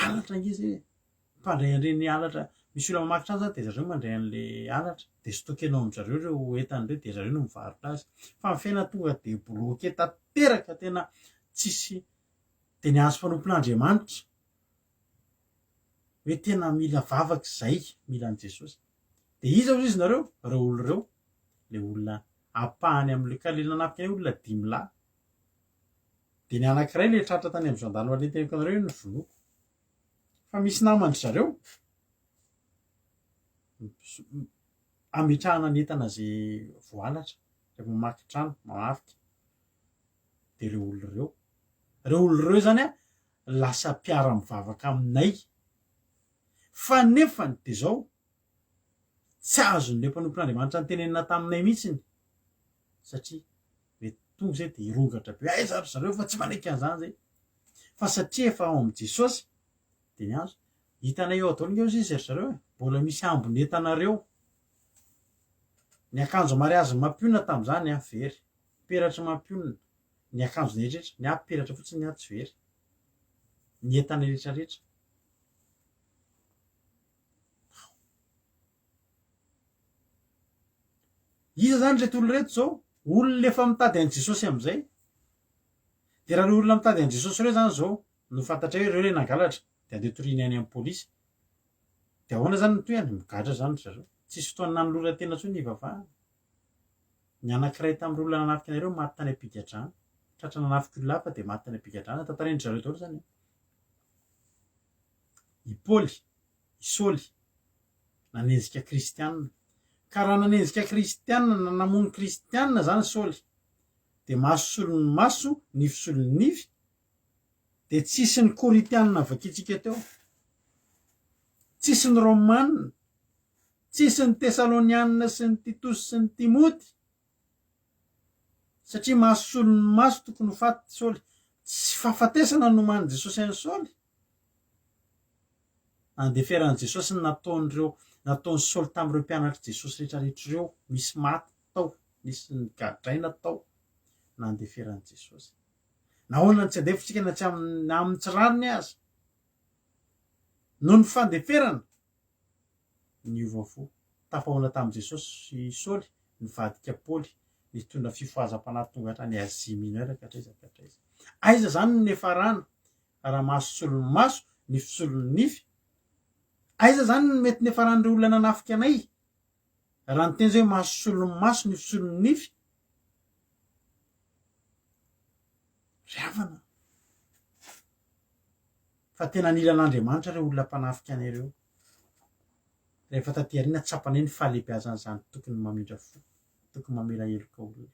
alatra ngizy mpandray andreny alatra misy olona mamaky trano zany de zareo mandray an'le alatra de stokenao amin'zareo reo entan'ireo de zareo no mivarotra azy fa ny fiaina tonga de bloqué tanteraka tena tsisy de ny azo mpanompon'Andriamanitra hoe tena mila vavaka zay mila an' Jesosy de iza ozy izy nareo reo olo reo le olona apahany am'le ka le nanafika ny olona 5 lahy de ny anankiray le tratra tany am'izao andalo le teniko anareo ny vonoko fa misy namandry zareo ametrahana ny entana zay voalatra rehefa mamaky trano mamafika de reo olo reo zany a lasa mpiara mivavaka aminay fa nefany de zao tsy azon'le mpanompon'Andriamanitra ny tenenina taminay mihitsiny satria mety tonga zay de irongatra be ay zareo fa tsy maneky an'izany zay fa satria efa ao am' Jesosy de ny azo hitanay eo adaolo nge ozy izy ry zareo mbola misy ambonentanareo ny akanjo mariazy mampiona tam'izany a very peratra mampiona ny akanjo rehetrarehetra ny peratra fotsiny ny tsy very ny entana rehetrarehetra iza zany reto olo reto zao olona efa mitady an' Jesosy am'izay de raha olona mitady an' Jesosy reo zany zao no fantatray hoe reo le nangalatra de andeha toriana any amin'ny polisy de ahoana zany ny toyany migadra zany zareo tsisy fotoany nanolora tena tsoy ny ivavahana ny anankiray tamin'ireo olona nanafika anareo maty tany am-pigadrana tratra nanafika olona hafa de maty tany am-pigadrana tantarendry zareo daholo zany i Paoly i Saoly nanenjika kristianina ka raha nanenjika kristianina nanamono kristianina zany Saoly de maso solony maso nify solony nify de tsisy ny koritianina vakitsika teo tsisy ny romanina tsisy ny tesalonianina sy ny titosy sy ny timoty satria maso solony maso tokony ho faty Saoly tsy fahafatesana no nomany Jesosy any Saoly andeferan' Jesosy ny nataony Saoly tamin'ireo mpianatry Jesosy rehetrarehetra reo misy maty tao misy ny gadraina tao nandeferan' Jesosy nahoana ny tsy andefitsika na tsy amin'ny tsirariny azy no ny fandeferana ny ovafo tafahoana tamin'i Jesosy sy Saoly nivadika Paoly nitondra fifoazam-panahy tonga hatrany Azia Mineura katraiza aiza zany ny nefarana raha maso solony maso nify solony nify aiza zany ny mety nefaran'ireo olona nanafika anay raha ny teny zay maso solony maso nify solony nify riavana fa tena nila an'Andriamanitra reo olona mpanafika anareo rehefa taty aoriana tsapanay ny fahalehibeazan'izany tokony mamindra fo tokony mamela heloka olona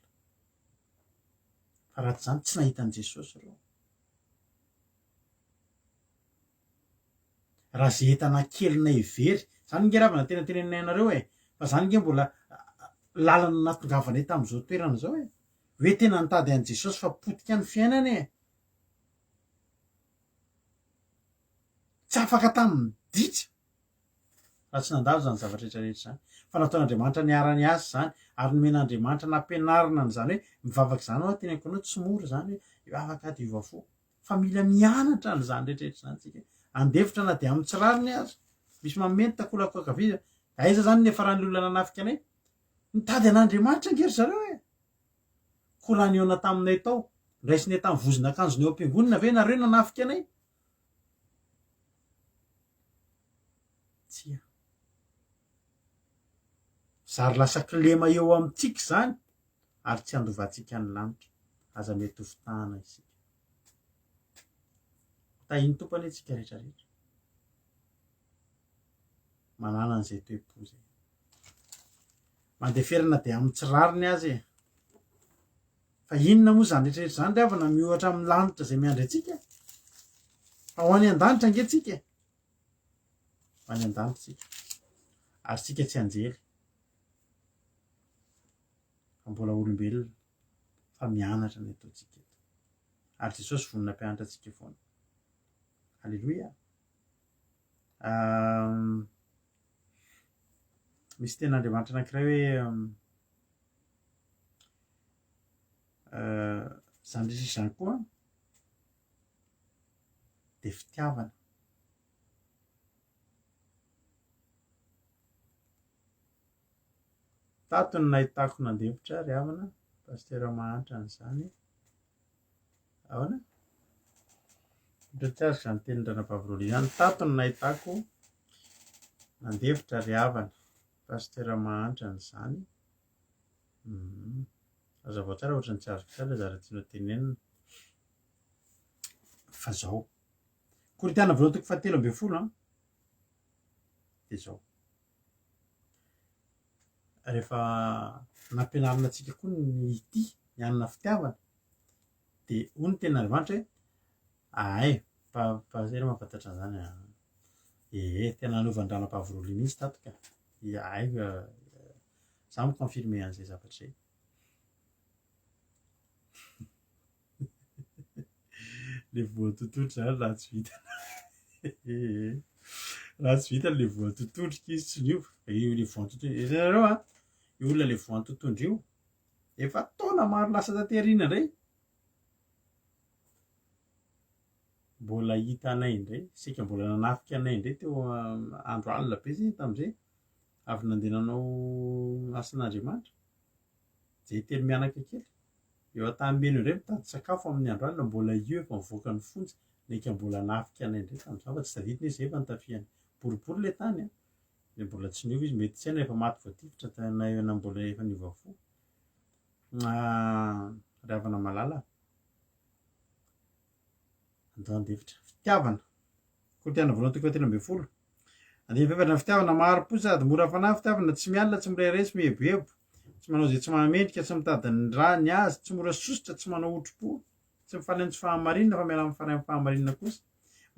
fa raha zany tsy nahitan'i Jesosy reo raha zay entana kelina ivery zany nge ravana tena tenenay anareo fa zany nge mbola lalana natongavanay tam'izao toerana zao hoe tena nitady an' Jesosy fa potika ny fiainany tsy afaka tamin'ny ditsa raha tsy nandalo zany zavatra rehetrarehetra zany fa nataon'Andriamanitra niarany azy zany ary nomen'Andriamanitra nampianarina an'izany hoe mivavaka zany ao tena konao tsy mora zany hoe afaka ady ivafo fa mila mianatra an'izany rehetrarehetra zany tsika andefitra na de amin'ny tsirariny azy misy mameny takolako akaviza aiza zany nefaran'ny olona nanafika anay nitady an'Andriamanitra ngery zareo kolany eona taminay tao ndraisiny tamin'ny vozina akanjony eo am-piangonana ve nareo nanafika anay tsia zary lasa kilema eo amintsika zany ary tsy andovantsika ny lanitra aza mety ho fitahana isika tahiny tompany itsika rehetrarehetra manana an'izay toe-po zay mandeha ferina dia amin'ny tsirariny azy fa inona moa zany rehetrarehetra zany riavana miohatra amin'ny lanitra zay miandry atsika fa ho any an-danitra angehtsika ho any an-danitra tsika ary tsika tsy anjely fa mbola olombelona fa mianatra ny ataontsika eto ary Jesosy vonina mpianatra atsika foana halleloia misy ten'Andriamanitra anankiray hoe zany rehetra izany koa dia fitiavana tato ny nahitako nandevitra ry havana pastera mahantra an'izany ahoana ohatratsy zany tenin-dranam-pahavorona izany tato ny nahitako nandevitra ry havana pastera mahantra an'izany aza vao tsara ohatrany tsy azoko tsara zara-tiana tenenina fa zao Korintana voalohany toko 7:10 dia zao rehefa nampianarina antsika koa ny ity ny anina fitiavana dia hoy ny ten'Andriamanitra hoe ay pasera mahafantatra an'izany tena hanaovan'andranam-pahavorona mihitsy tato ka ay za mikonfirme an'izay zavatra zay le voatototra zany raha tsy vita raha tsy vita le voatototrika izy tsy niova le voatototra zareo io olona le voantotondra io efa taona maro lasa taterina indray mbola hita anay indray sika mbola nanafika anay indray teo andro alina be zay tamin'izay avy nandeha nanao asan'Andriamanitra zay telo mianaka kely eo an-tany-meno indray mitady sakafo amin'ny andro alina mbola io efa mivoaka ny fonja neka mbola nafika anay indray tamin'izao fa tsy tadidina izy efa nitafiany boribory le tany dia mbola tsy niova izy mety tsy haina efa maty voatifitra tanay ena mbola efa niova fo ry havana malala andao andevitra fitiavana Korintana voalohany toko 7:10 andeha bevatra ny fitiavana maro-po sady mora fanahy fitiavana tsy mialina tsy mirairay tsy mihebohebo tsy manao zay tsy mahamendrika tsy mitady ny raha ny azy tsy mora sosotra tsy manao otro-po tsy mifalentsy fahamarinana fa miala amin'ny faray amin'ny fahamarinana kosa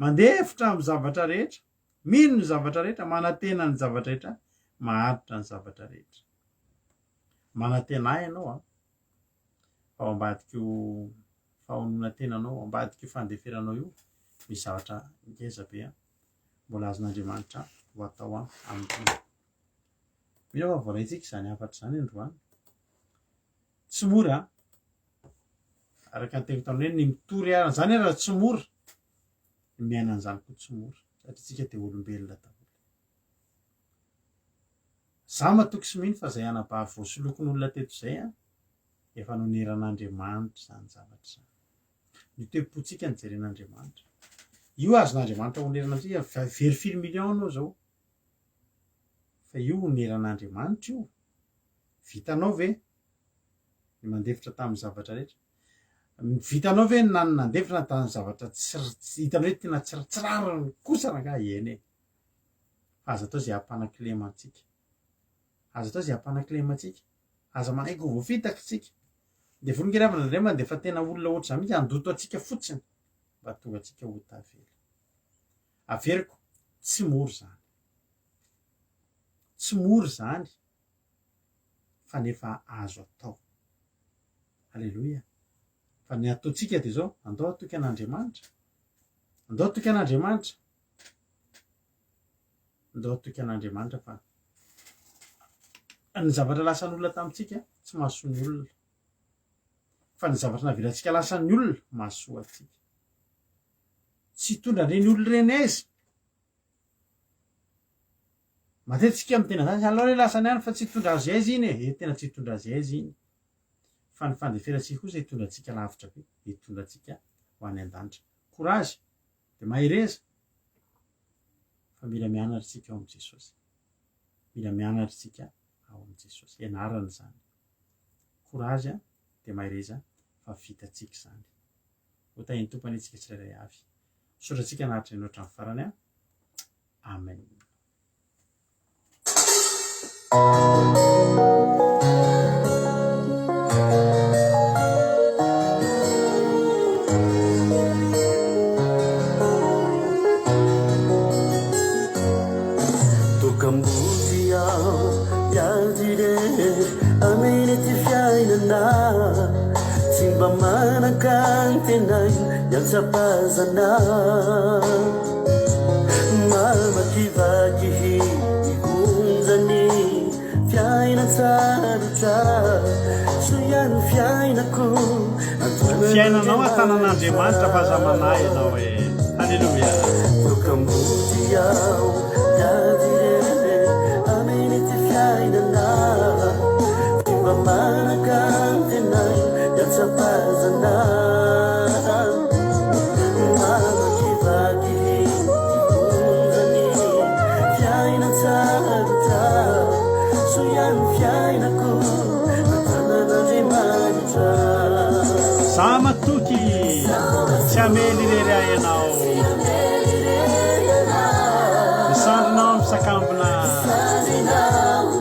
mandefitra amin'ny zavatra rehetra mino ny zavatra rehetra manantena ny zavatra rehetra maharitra ny zavatra rehetra manantena ianao fa ao ambadika fahonoana tenanao ambadika io fandeferanao io misy zavatra ngeza be mbola azon'Andriamanitra ho atao amin'ny mila fa voaraintsika izany hafatra izany androany tsy mora araka ny teny taona hoe ny mitory arana zany raha tsy mora ny miainan'izany koa tsy mora satria tsika dia olombelona daholo za matoky sy mino fa zay anabary voasolokon'olona teto izay efa noneran'Andriamanitra izany zavatra izany ny toe-pontsika ny jeren'Andriamanitra io azon'Andriamanitra honerana amintsika very 5 millions anao zao fa io honeran'Andriamanitra io vitanao ve ny mandefitra tamin'ny zavatra rehetra vitanao ve ny nandefitra tamin'ny zavatra tsy hitanao hoe tena tsiratsirarany kosa raha eny fa aza atao zay hampanan-kilemantsika aza atao zay hampanan-kilemantsika aza manaiky ho voafitaka tsika dia voningeravana indray mandeha fa tena olona ohatr'izany mihitsy andoto atsika fotsiny mba tonga atsika ho tavela averiko tsy mora zany tsy mora zany fa nefa azo atao halleloia fa ny ataontsika dia zao andao atoky an'Andriamanitra andao atoky an'Andriamanitra andao atoky an'Andriamanitra fa ny zavatra lasan'ny olona tamintsika tsy mahasoa ny olona fa ny zavatra navelantsika lasan'ny olona mahasoa atsika tsy hitondra reny olona reny aiza matetika amin'ny tena zany alao hoe lasany ihany fa tsy hitondra azy aiza iny tena tsy hitondra azy aiza iny fa ny fandeferantsika kosa hitondra antsika lavitra be hitondra antsika ho any an-danitra korazy dia mahireza fa mila mianatra tsika ao amin'i Jesosy mila mianatra tsika ao ao am Jesosy ianarana zany courage dia maireza fa vitatsika zany ho tahin'ny tompany itsika tsirairay avy soratsika anatrany ohatran'ny farany amen. Tokambozy aho miadire aminy ty fiainana tsy mba manakantena yatsapazana mamakivaky hikonjany fiaina tsarotra so ihany fiainako fiainanao atanan'Andriamanitra fa aza manay ianao hoe halleluia. Tokambozy aho miadire aminy ty fiainana tsy mba manakantena yatsapazana mamakivaky hikonjany fiaina tsarotra so ihany fiainako atanan'Andriamanitra Za matoky tsy amely irery ahy ianao misandrinao amin'ny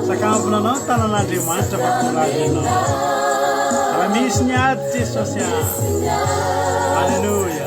sakambonanao ny tanan'Andriamanitra fa courage ianao raha misy ny ady Jesosy halleluia.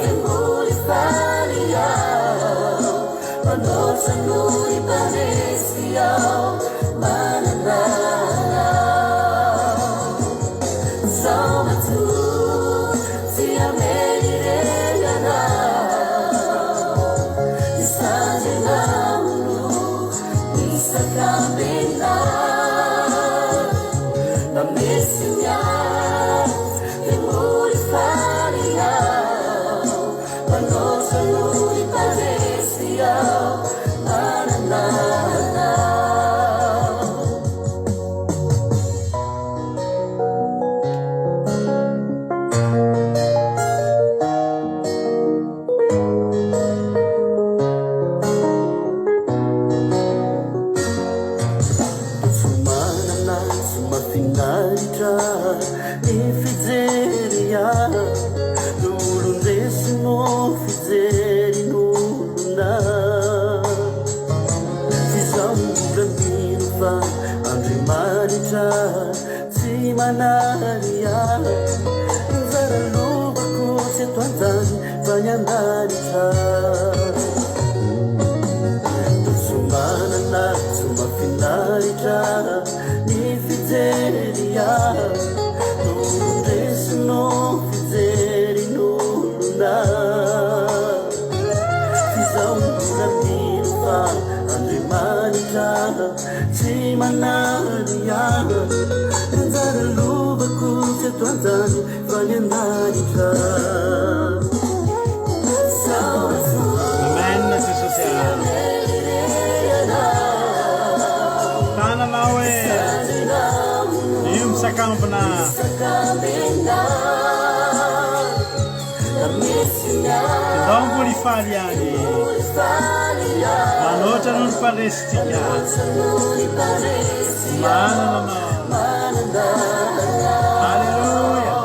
Amen Jesosy tananao hoe io misakambona izaho mbola hifaly any manoatra noho ny faresitsika manana halleluia.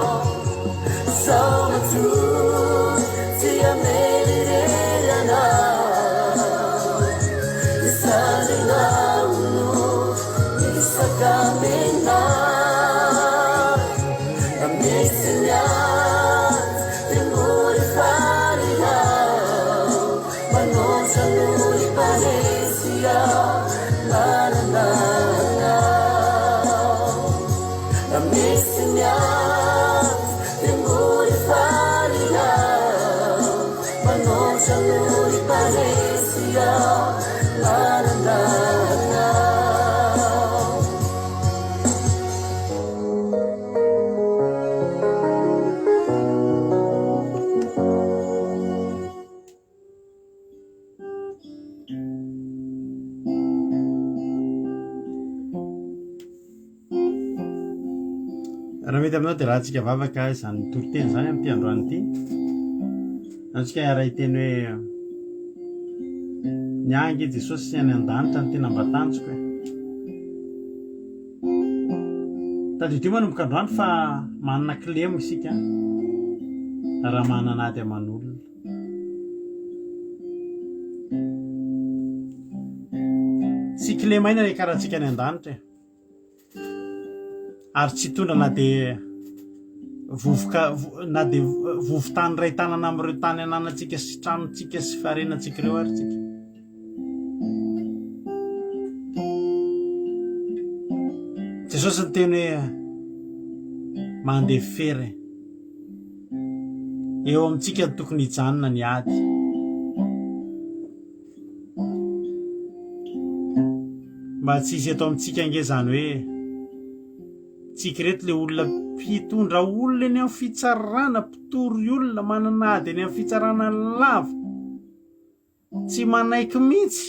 Raha mety aminao dia raha tsika vavaka izany toloteny zany amin'ity androany ity antsika raha hiteny hoe niangy Jesosy sy any an-danitra ny tena mba tanjoko tadidio manomboka androany fa manana kilemo isika raha manana ady aman'olona. Tsy kilemaina re karahantsika any an-danitra ary tsy tondra na dia vovoka na dia vovotany ray tanana amin'ireo tany ananantsika sy tranontsika sy farenantsika ireo ary tsika. Jesosy ny teny hoe mandeha fery eo amintsika ny tokony hijanona ny ady. Mba tsy izy eto amintsika ange zany hoe tsika reto le olona mpitondra olona eny amin'ny fitsarana, mpitory olona manana ady eny amin'ny fitsarana lava, tsy manaiky mihitsy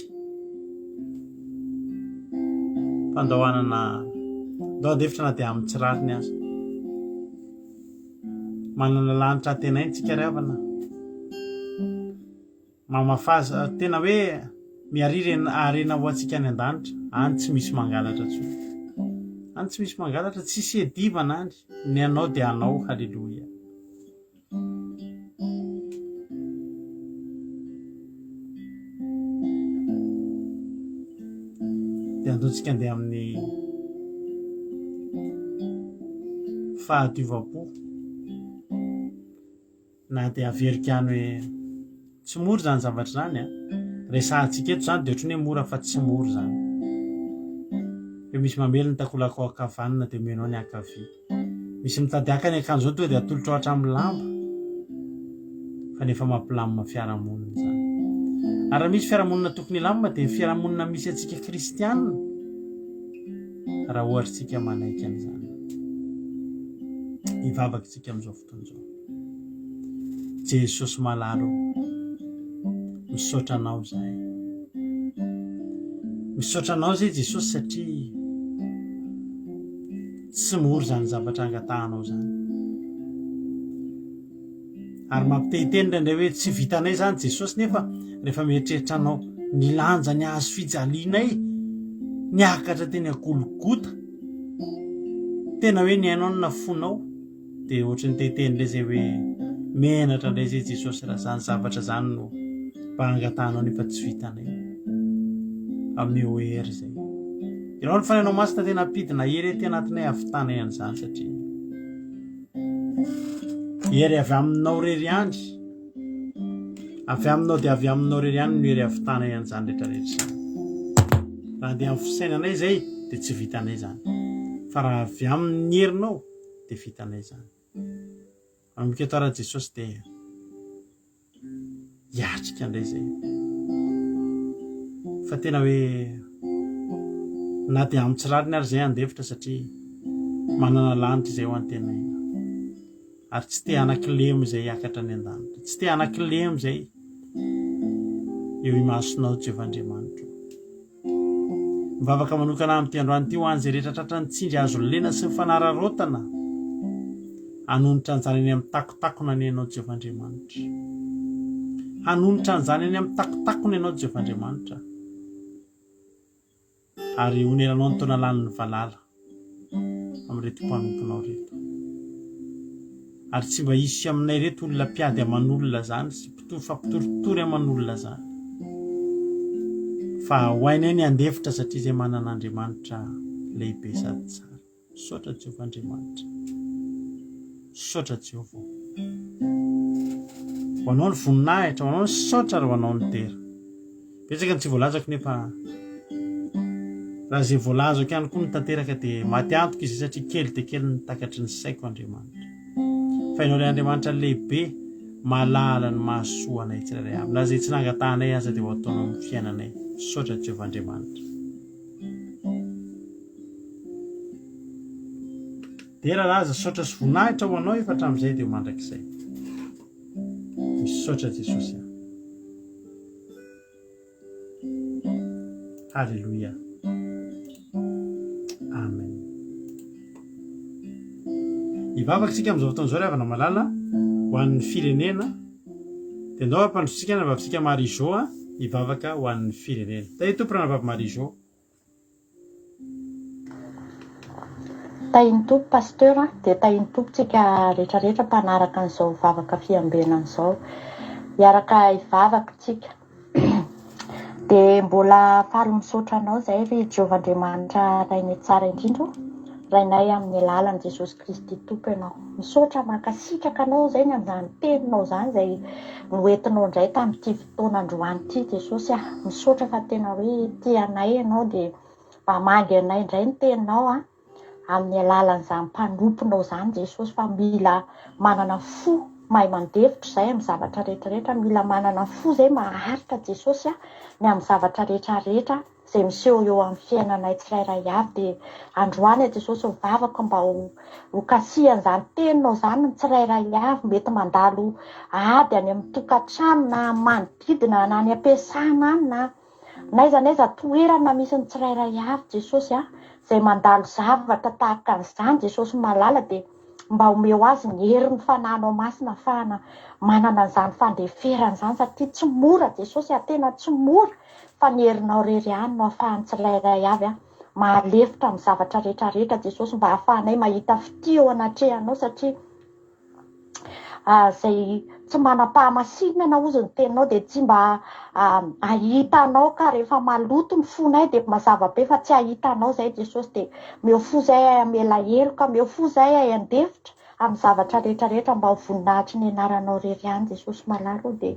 fandahoanana ndao andefitra na dia amin'ny tsirariny azy. Manana lanitra tena iny tsika ravana mamafaza tena hoe miariry arena ho antsika any an-danitra. Any tsy misy mangalatra tsony, any tsy misy mangalatra, tsisy edivana any, ny anao dia anao. Halleloia. dia andontsika andeha amin'ny fahadiova-po na dia averika any hoe tsy mora zany zavatra zany a. Resahantsika eto zany dia ohatrany hoe mora fa tsy mora zany. Hoe misy mamely ny takolako ankavanana dia menao ny ankavia. Misy mitady aka ny akanjo tonga dia atolotra ohatra amin'ny lamba fa nefa mampilamina fiarahamonina zany. Ary raha misy fiarahamonina tokony lamina dia fiarahamonina misy antsika kristianina raha ohatra tsika manaiky an'izany. Hivavaka tsika amin'izao fotoana izao. Jesosy malalo misaotra anao zahay, misaotra anao zay Jesosy satria tsy mora zany zavatra angatahanao zany. Ary mampitehiteny indray hoe tsy vitanay zany Jesosy, nefa rehefa mieritreritra anao nilanja ny hazo fijalianay niakatra teny Golgota, tena hoe ny hainao no nafonao, dia ohatry ny tehiteny ilay zay hoe menatra indray zay Jesosy raha zany zavatra zany no mba angatahanao nefa tsy vitanay amin'ny hery zay. Ianao ny fanainao masina tena ampidina hery ety anatinay avitanay an'izany satria hery avy aminao rery andry, avy aminao dia avy aminao rery any no hery avitanay an'izany rehetrarehetra zany. Raha dia amin'ny fisainanay zay dia tsy vitanay zany, fa raha avy amin'ny herinao dia vitanay zany. Amin'n'ika tara Jesosy dia hiatrika indray zay, fa tena hoe na dia amin'ny tsirariny ary zay andefitra satria manana lanitra izay ho antenana. Ary tsy te anakilemo izay hiakatra any an-danitra, tsy te anakilemo izay eo imasonao Jehovandriamanitra. Mivavaka manokana amin'ity androany ity ho an'izay rehetra tratra nitsindry azo lena sy ny fanararaotana hanonitra an'izany eny amin'ny takotakona ny ianao Jehovandriamanitra, hanonitra an'izany eny amin'ny takotakona ianao Jehovandriamanitra, ary honeranao ny taona lanin'ny valala amin'reto mpanomponao reto. Ary tsy mba hisy aminay reto olona mpiady aman'olona zany sy fampitoritory aman'olona zany, fa hoainay ny andefitra satria izay manana Andriamanitra lehibe sady tsara. Saotra Jehovandriamanitra, saotra Jehovah. Ho anao ny voninahitra, ho anao ny saotra ary ho anao ny tera. Betsaka ny tsy voalazako nefa raha izay voalazako ihany koa ny tanteraka dia maty antoka izy satria kely dia kely ny takatry ny saiko Andriamanitra. Fa ianao ilay Andriamanitra lehibe malala ny mahasoa anay tsirairay avy. Laha izay tsy nangatahanay aza dia ho ataonao amin'ny fiainanay. Saotra Jehovandriamanitra. Dia raha aza saotra sy voninahitra ho anao efa hatramin'izay dia ho mandrakizay. Misaotra Jesosy. Halleluia. Amen. Hivavaka isika amin'izao fotoana izao ravana malala ho an'ny firenena. Dia andao ampandrotsika na vavisika Marie-Jo hivavaka ho an'ny firenena. Dia tompona na vavy Marie-Jo. tahiny tompo pasteur dia tahiny tompontsika rehetrarehetra mpanaraka an'izao vavaka fiambenan'izao. Hiaraka hivavaka tsika. Dia mbola faly misaotra anao izay ry Jehovahandriamanitra rainay tsara indrindra. Rainay amin'ny alalan'i Jesosy Kristy tompo ianao. Misaotra mankasitraka anao izay ny amin'izany teninao izany izay noentinao indray tamin'ity fotoana androany ity Jesosy. Misaotra fa tena hoe tianay ianao dia mamangy anay indray ny teninao amin'ny alalan'izany mpanomponao izany Jesosy, fa mila manana fo mahay mandevitra izay amin'ny zavatra rehetrarehetra, mila manana fo izay maharitra Jesosy ny amin'ny zavatra rehetrarehetra izay miseho eo amin'ny fiainanay tsirairay avy. Dia androany Jesosy mivavaka mba ho kasihan'izany teninao izany ny tsirairay avy, mety mandalo ady any amin'ny tokantrano na manodidina na any am-piasana any na aiza n'aiza toerana misy ny tsirairay avy Jesosy izay mandalo zavatra tahaka an'izany Jesosy malala, dia mba omeo azy ny herin'ny fananao masina ahafahana manana an'izany fandeferana izany, satria tsy mora Jesosy, tena tsy mora, fa ny herinao rery ihany no ahafahany tsirairay avy mahalefitra amin'ny zavatra rehetrarehetra Jesosy, mba ahafahanay mahita fitio eo anatrehanao, satria izay tsy manam-pahamasinana ozy ny teninao dia tsy mba ahitanao ka rehefa maloto ny fonay dia mazava be fa tsy ahitanao izay Jesosy. Dia meo fo izay amela heloka, meo fo izay andefitra amin'ny zavatra rehetrarehetra mba ho voninahitry ny anaranao rery ihany Jesosy malaro. Dia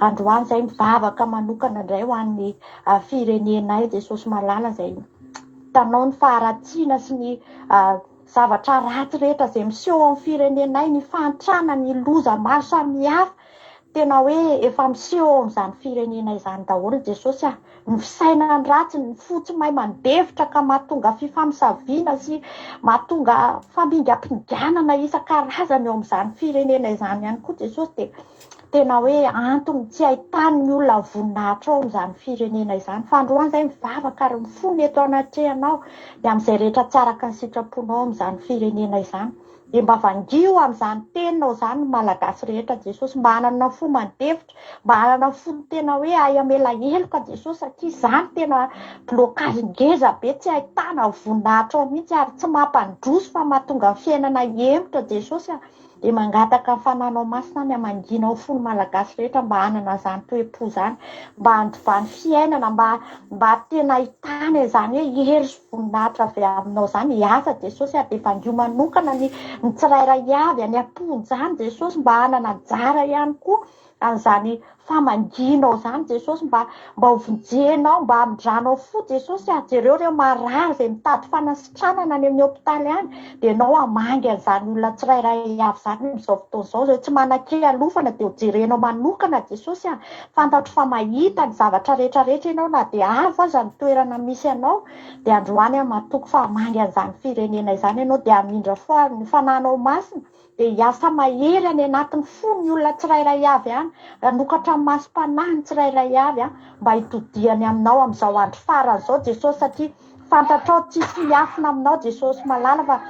androany izay mivavaka manokana indray ho an'ny firenenay Jesosy malala, izay hitanao ny faharatsiana sy ny zavatra ratsy rehetra izay miseho amin'ny firenenay, ny fantrana, ny loza maro samihafa, tena hoe efa miseho amin'izany firenena izany daholo Jesosy. Ny fisainany ratsy, ny fo tsy mahay mandevitra ka mahatonga fifampisaviana sy mahatonga famingam-piganana isan-karazany eo amin'izany firenena izany ihany koa Jesosy. Dia tena hoe antony tsy ahitany ny olona voninahitra ao amin'izany firenena izany, fa androany izay mivavaka ary mifony eto anatrehanao dia amin'izay rehetra tsy araka ny sitraponao amin'izany firenena izany. Dia mba vangio amin'izany teninao izany malagasy rehetra Jesosy, mba hanana fo mandevitra, mba hanana fo tena hoe ay amela heloka Jesosy, satria izany tena blokazy ngeza be, tsy ahitana voninahitra ao mihitsy ary tsy mampandroso fa mahatonga fiainana hemotra Jesosy. Dia mangataka ny fananao masina ny hamanginao fo ny malagasy rehetra mba hanana izany toe-po izany, mba handovany fiainana, mba tena ahitana izany hoe hery sy voninahitra avy aminao izany hiasa Jesosy. Dia vangio manokana ny tsirairay avy any am-pony izany Jesosy, mba hanana anjara ihany koa an'izany famanginao izany Jesosy, mba hovonjenao, mba hamindranao fo Jesosy. Jereo marary izay mitady fanasitranana any amin'ny hôpitaly any, dia ianao hamangy an'izany olona tsirairay avy izany amin'izao fotoana izao, izay tsy manan-kely alofana dia hojerenao manokana Jesosy. Fantatro fa mahita ny zavatra rehetrarehetra ianao, na dia avo aza ny toerana misy ianao. Dia androany mahatoky fa hamangy an'izany firenena izany ianao, dia hamindra foa ny fananao masina, dia hiasa mahery any anatin'ny fony olona tsirairay avy any, hanokatra ny masom-panahy ny tsirairay avy mba hitodiany aminao amin'izao andro farany izao Jesosy, satria fantatrao tsisy miafina aminao Jesosy malala, fa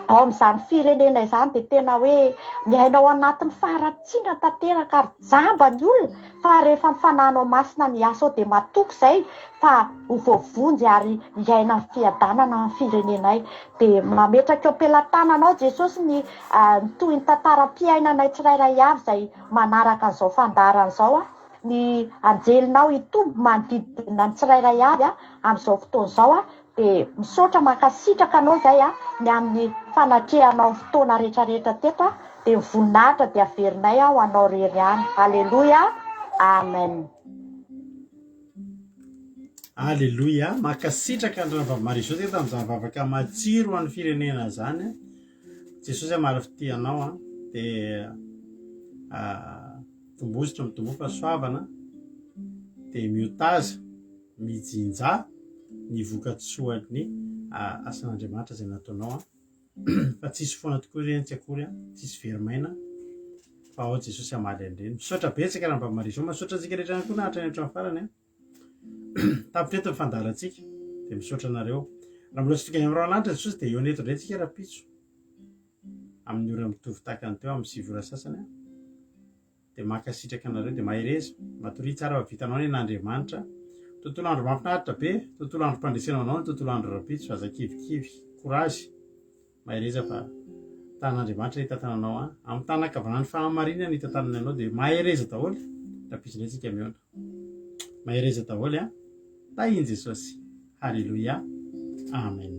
ao amin'izany firenena izany dia tena hoe miainao anatin'ny faharatsiana tanteraka ary jamba ny olona, fa rehefa ny fananao masina ny asa ao dia matoky izay fa ho voavonjy ary hiaina fiadanana amin'ny firenenay. Dia mametraka eo am-pelatananao Jesosy ny toy ny tantaram-piainanay tsirairay avy izay manaraka an'izao fandarana izao, ny anjelinao hitombo manodidina ny tsirairay avy amin'izao fotoana izao. Dia misaotra mankasitraka anao izay ny amin'ny fanatrehanao fotoana rehetrarehetra teto, dia mivoninahitra dia averinay ho anao rery ihany. Aleloia, amen. Aleloia, mankasitraka ny Marisô teto amin'izany vavaka matsiro ho an'ny firenena izany. Jesosy maro fitianao dia tombositra mitombo fahasoavana, dia miotaza mijinja ny vokatsoan'ny asan'Andriamanitra izay nataonao fa tsisy foana tokoa ireny, tsy akory tsisy verimaina, fa ao Jesosy amaly andreny. Misaotra betsaka raha Marisô, masaotra antsika rehetra ihany koa nahatra ny hatrany farany tapitreto ny fandalantsika. Dia misaotra anareo raha mbola tsika amin'ny lanitra Jesosy, dia eo neto indray tsika raha-pitso amin'ny ora mitovy takany teo amin'ny 7 ora sasany. Dia mankasitraka anareo, dia mahereza matory tsara fa vitanao ny n'Andriamanitra. Tontolo andro mampinaritra be, tontolo andro mpandresenao anao, ny tontolo andro raha-pitso, aza kivikivy, korazy. mahereza fa tan'Andriamanitra hitantananao amin'ny tanakavanany fahamarinana hitantanany anao dia mahereza daholo rapisinetsika miona mahereza daholo tahin Jesosy halleloia amen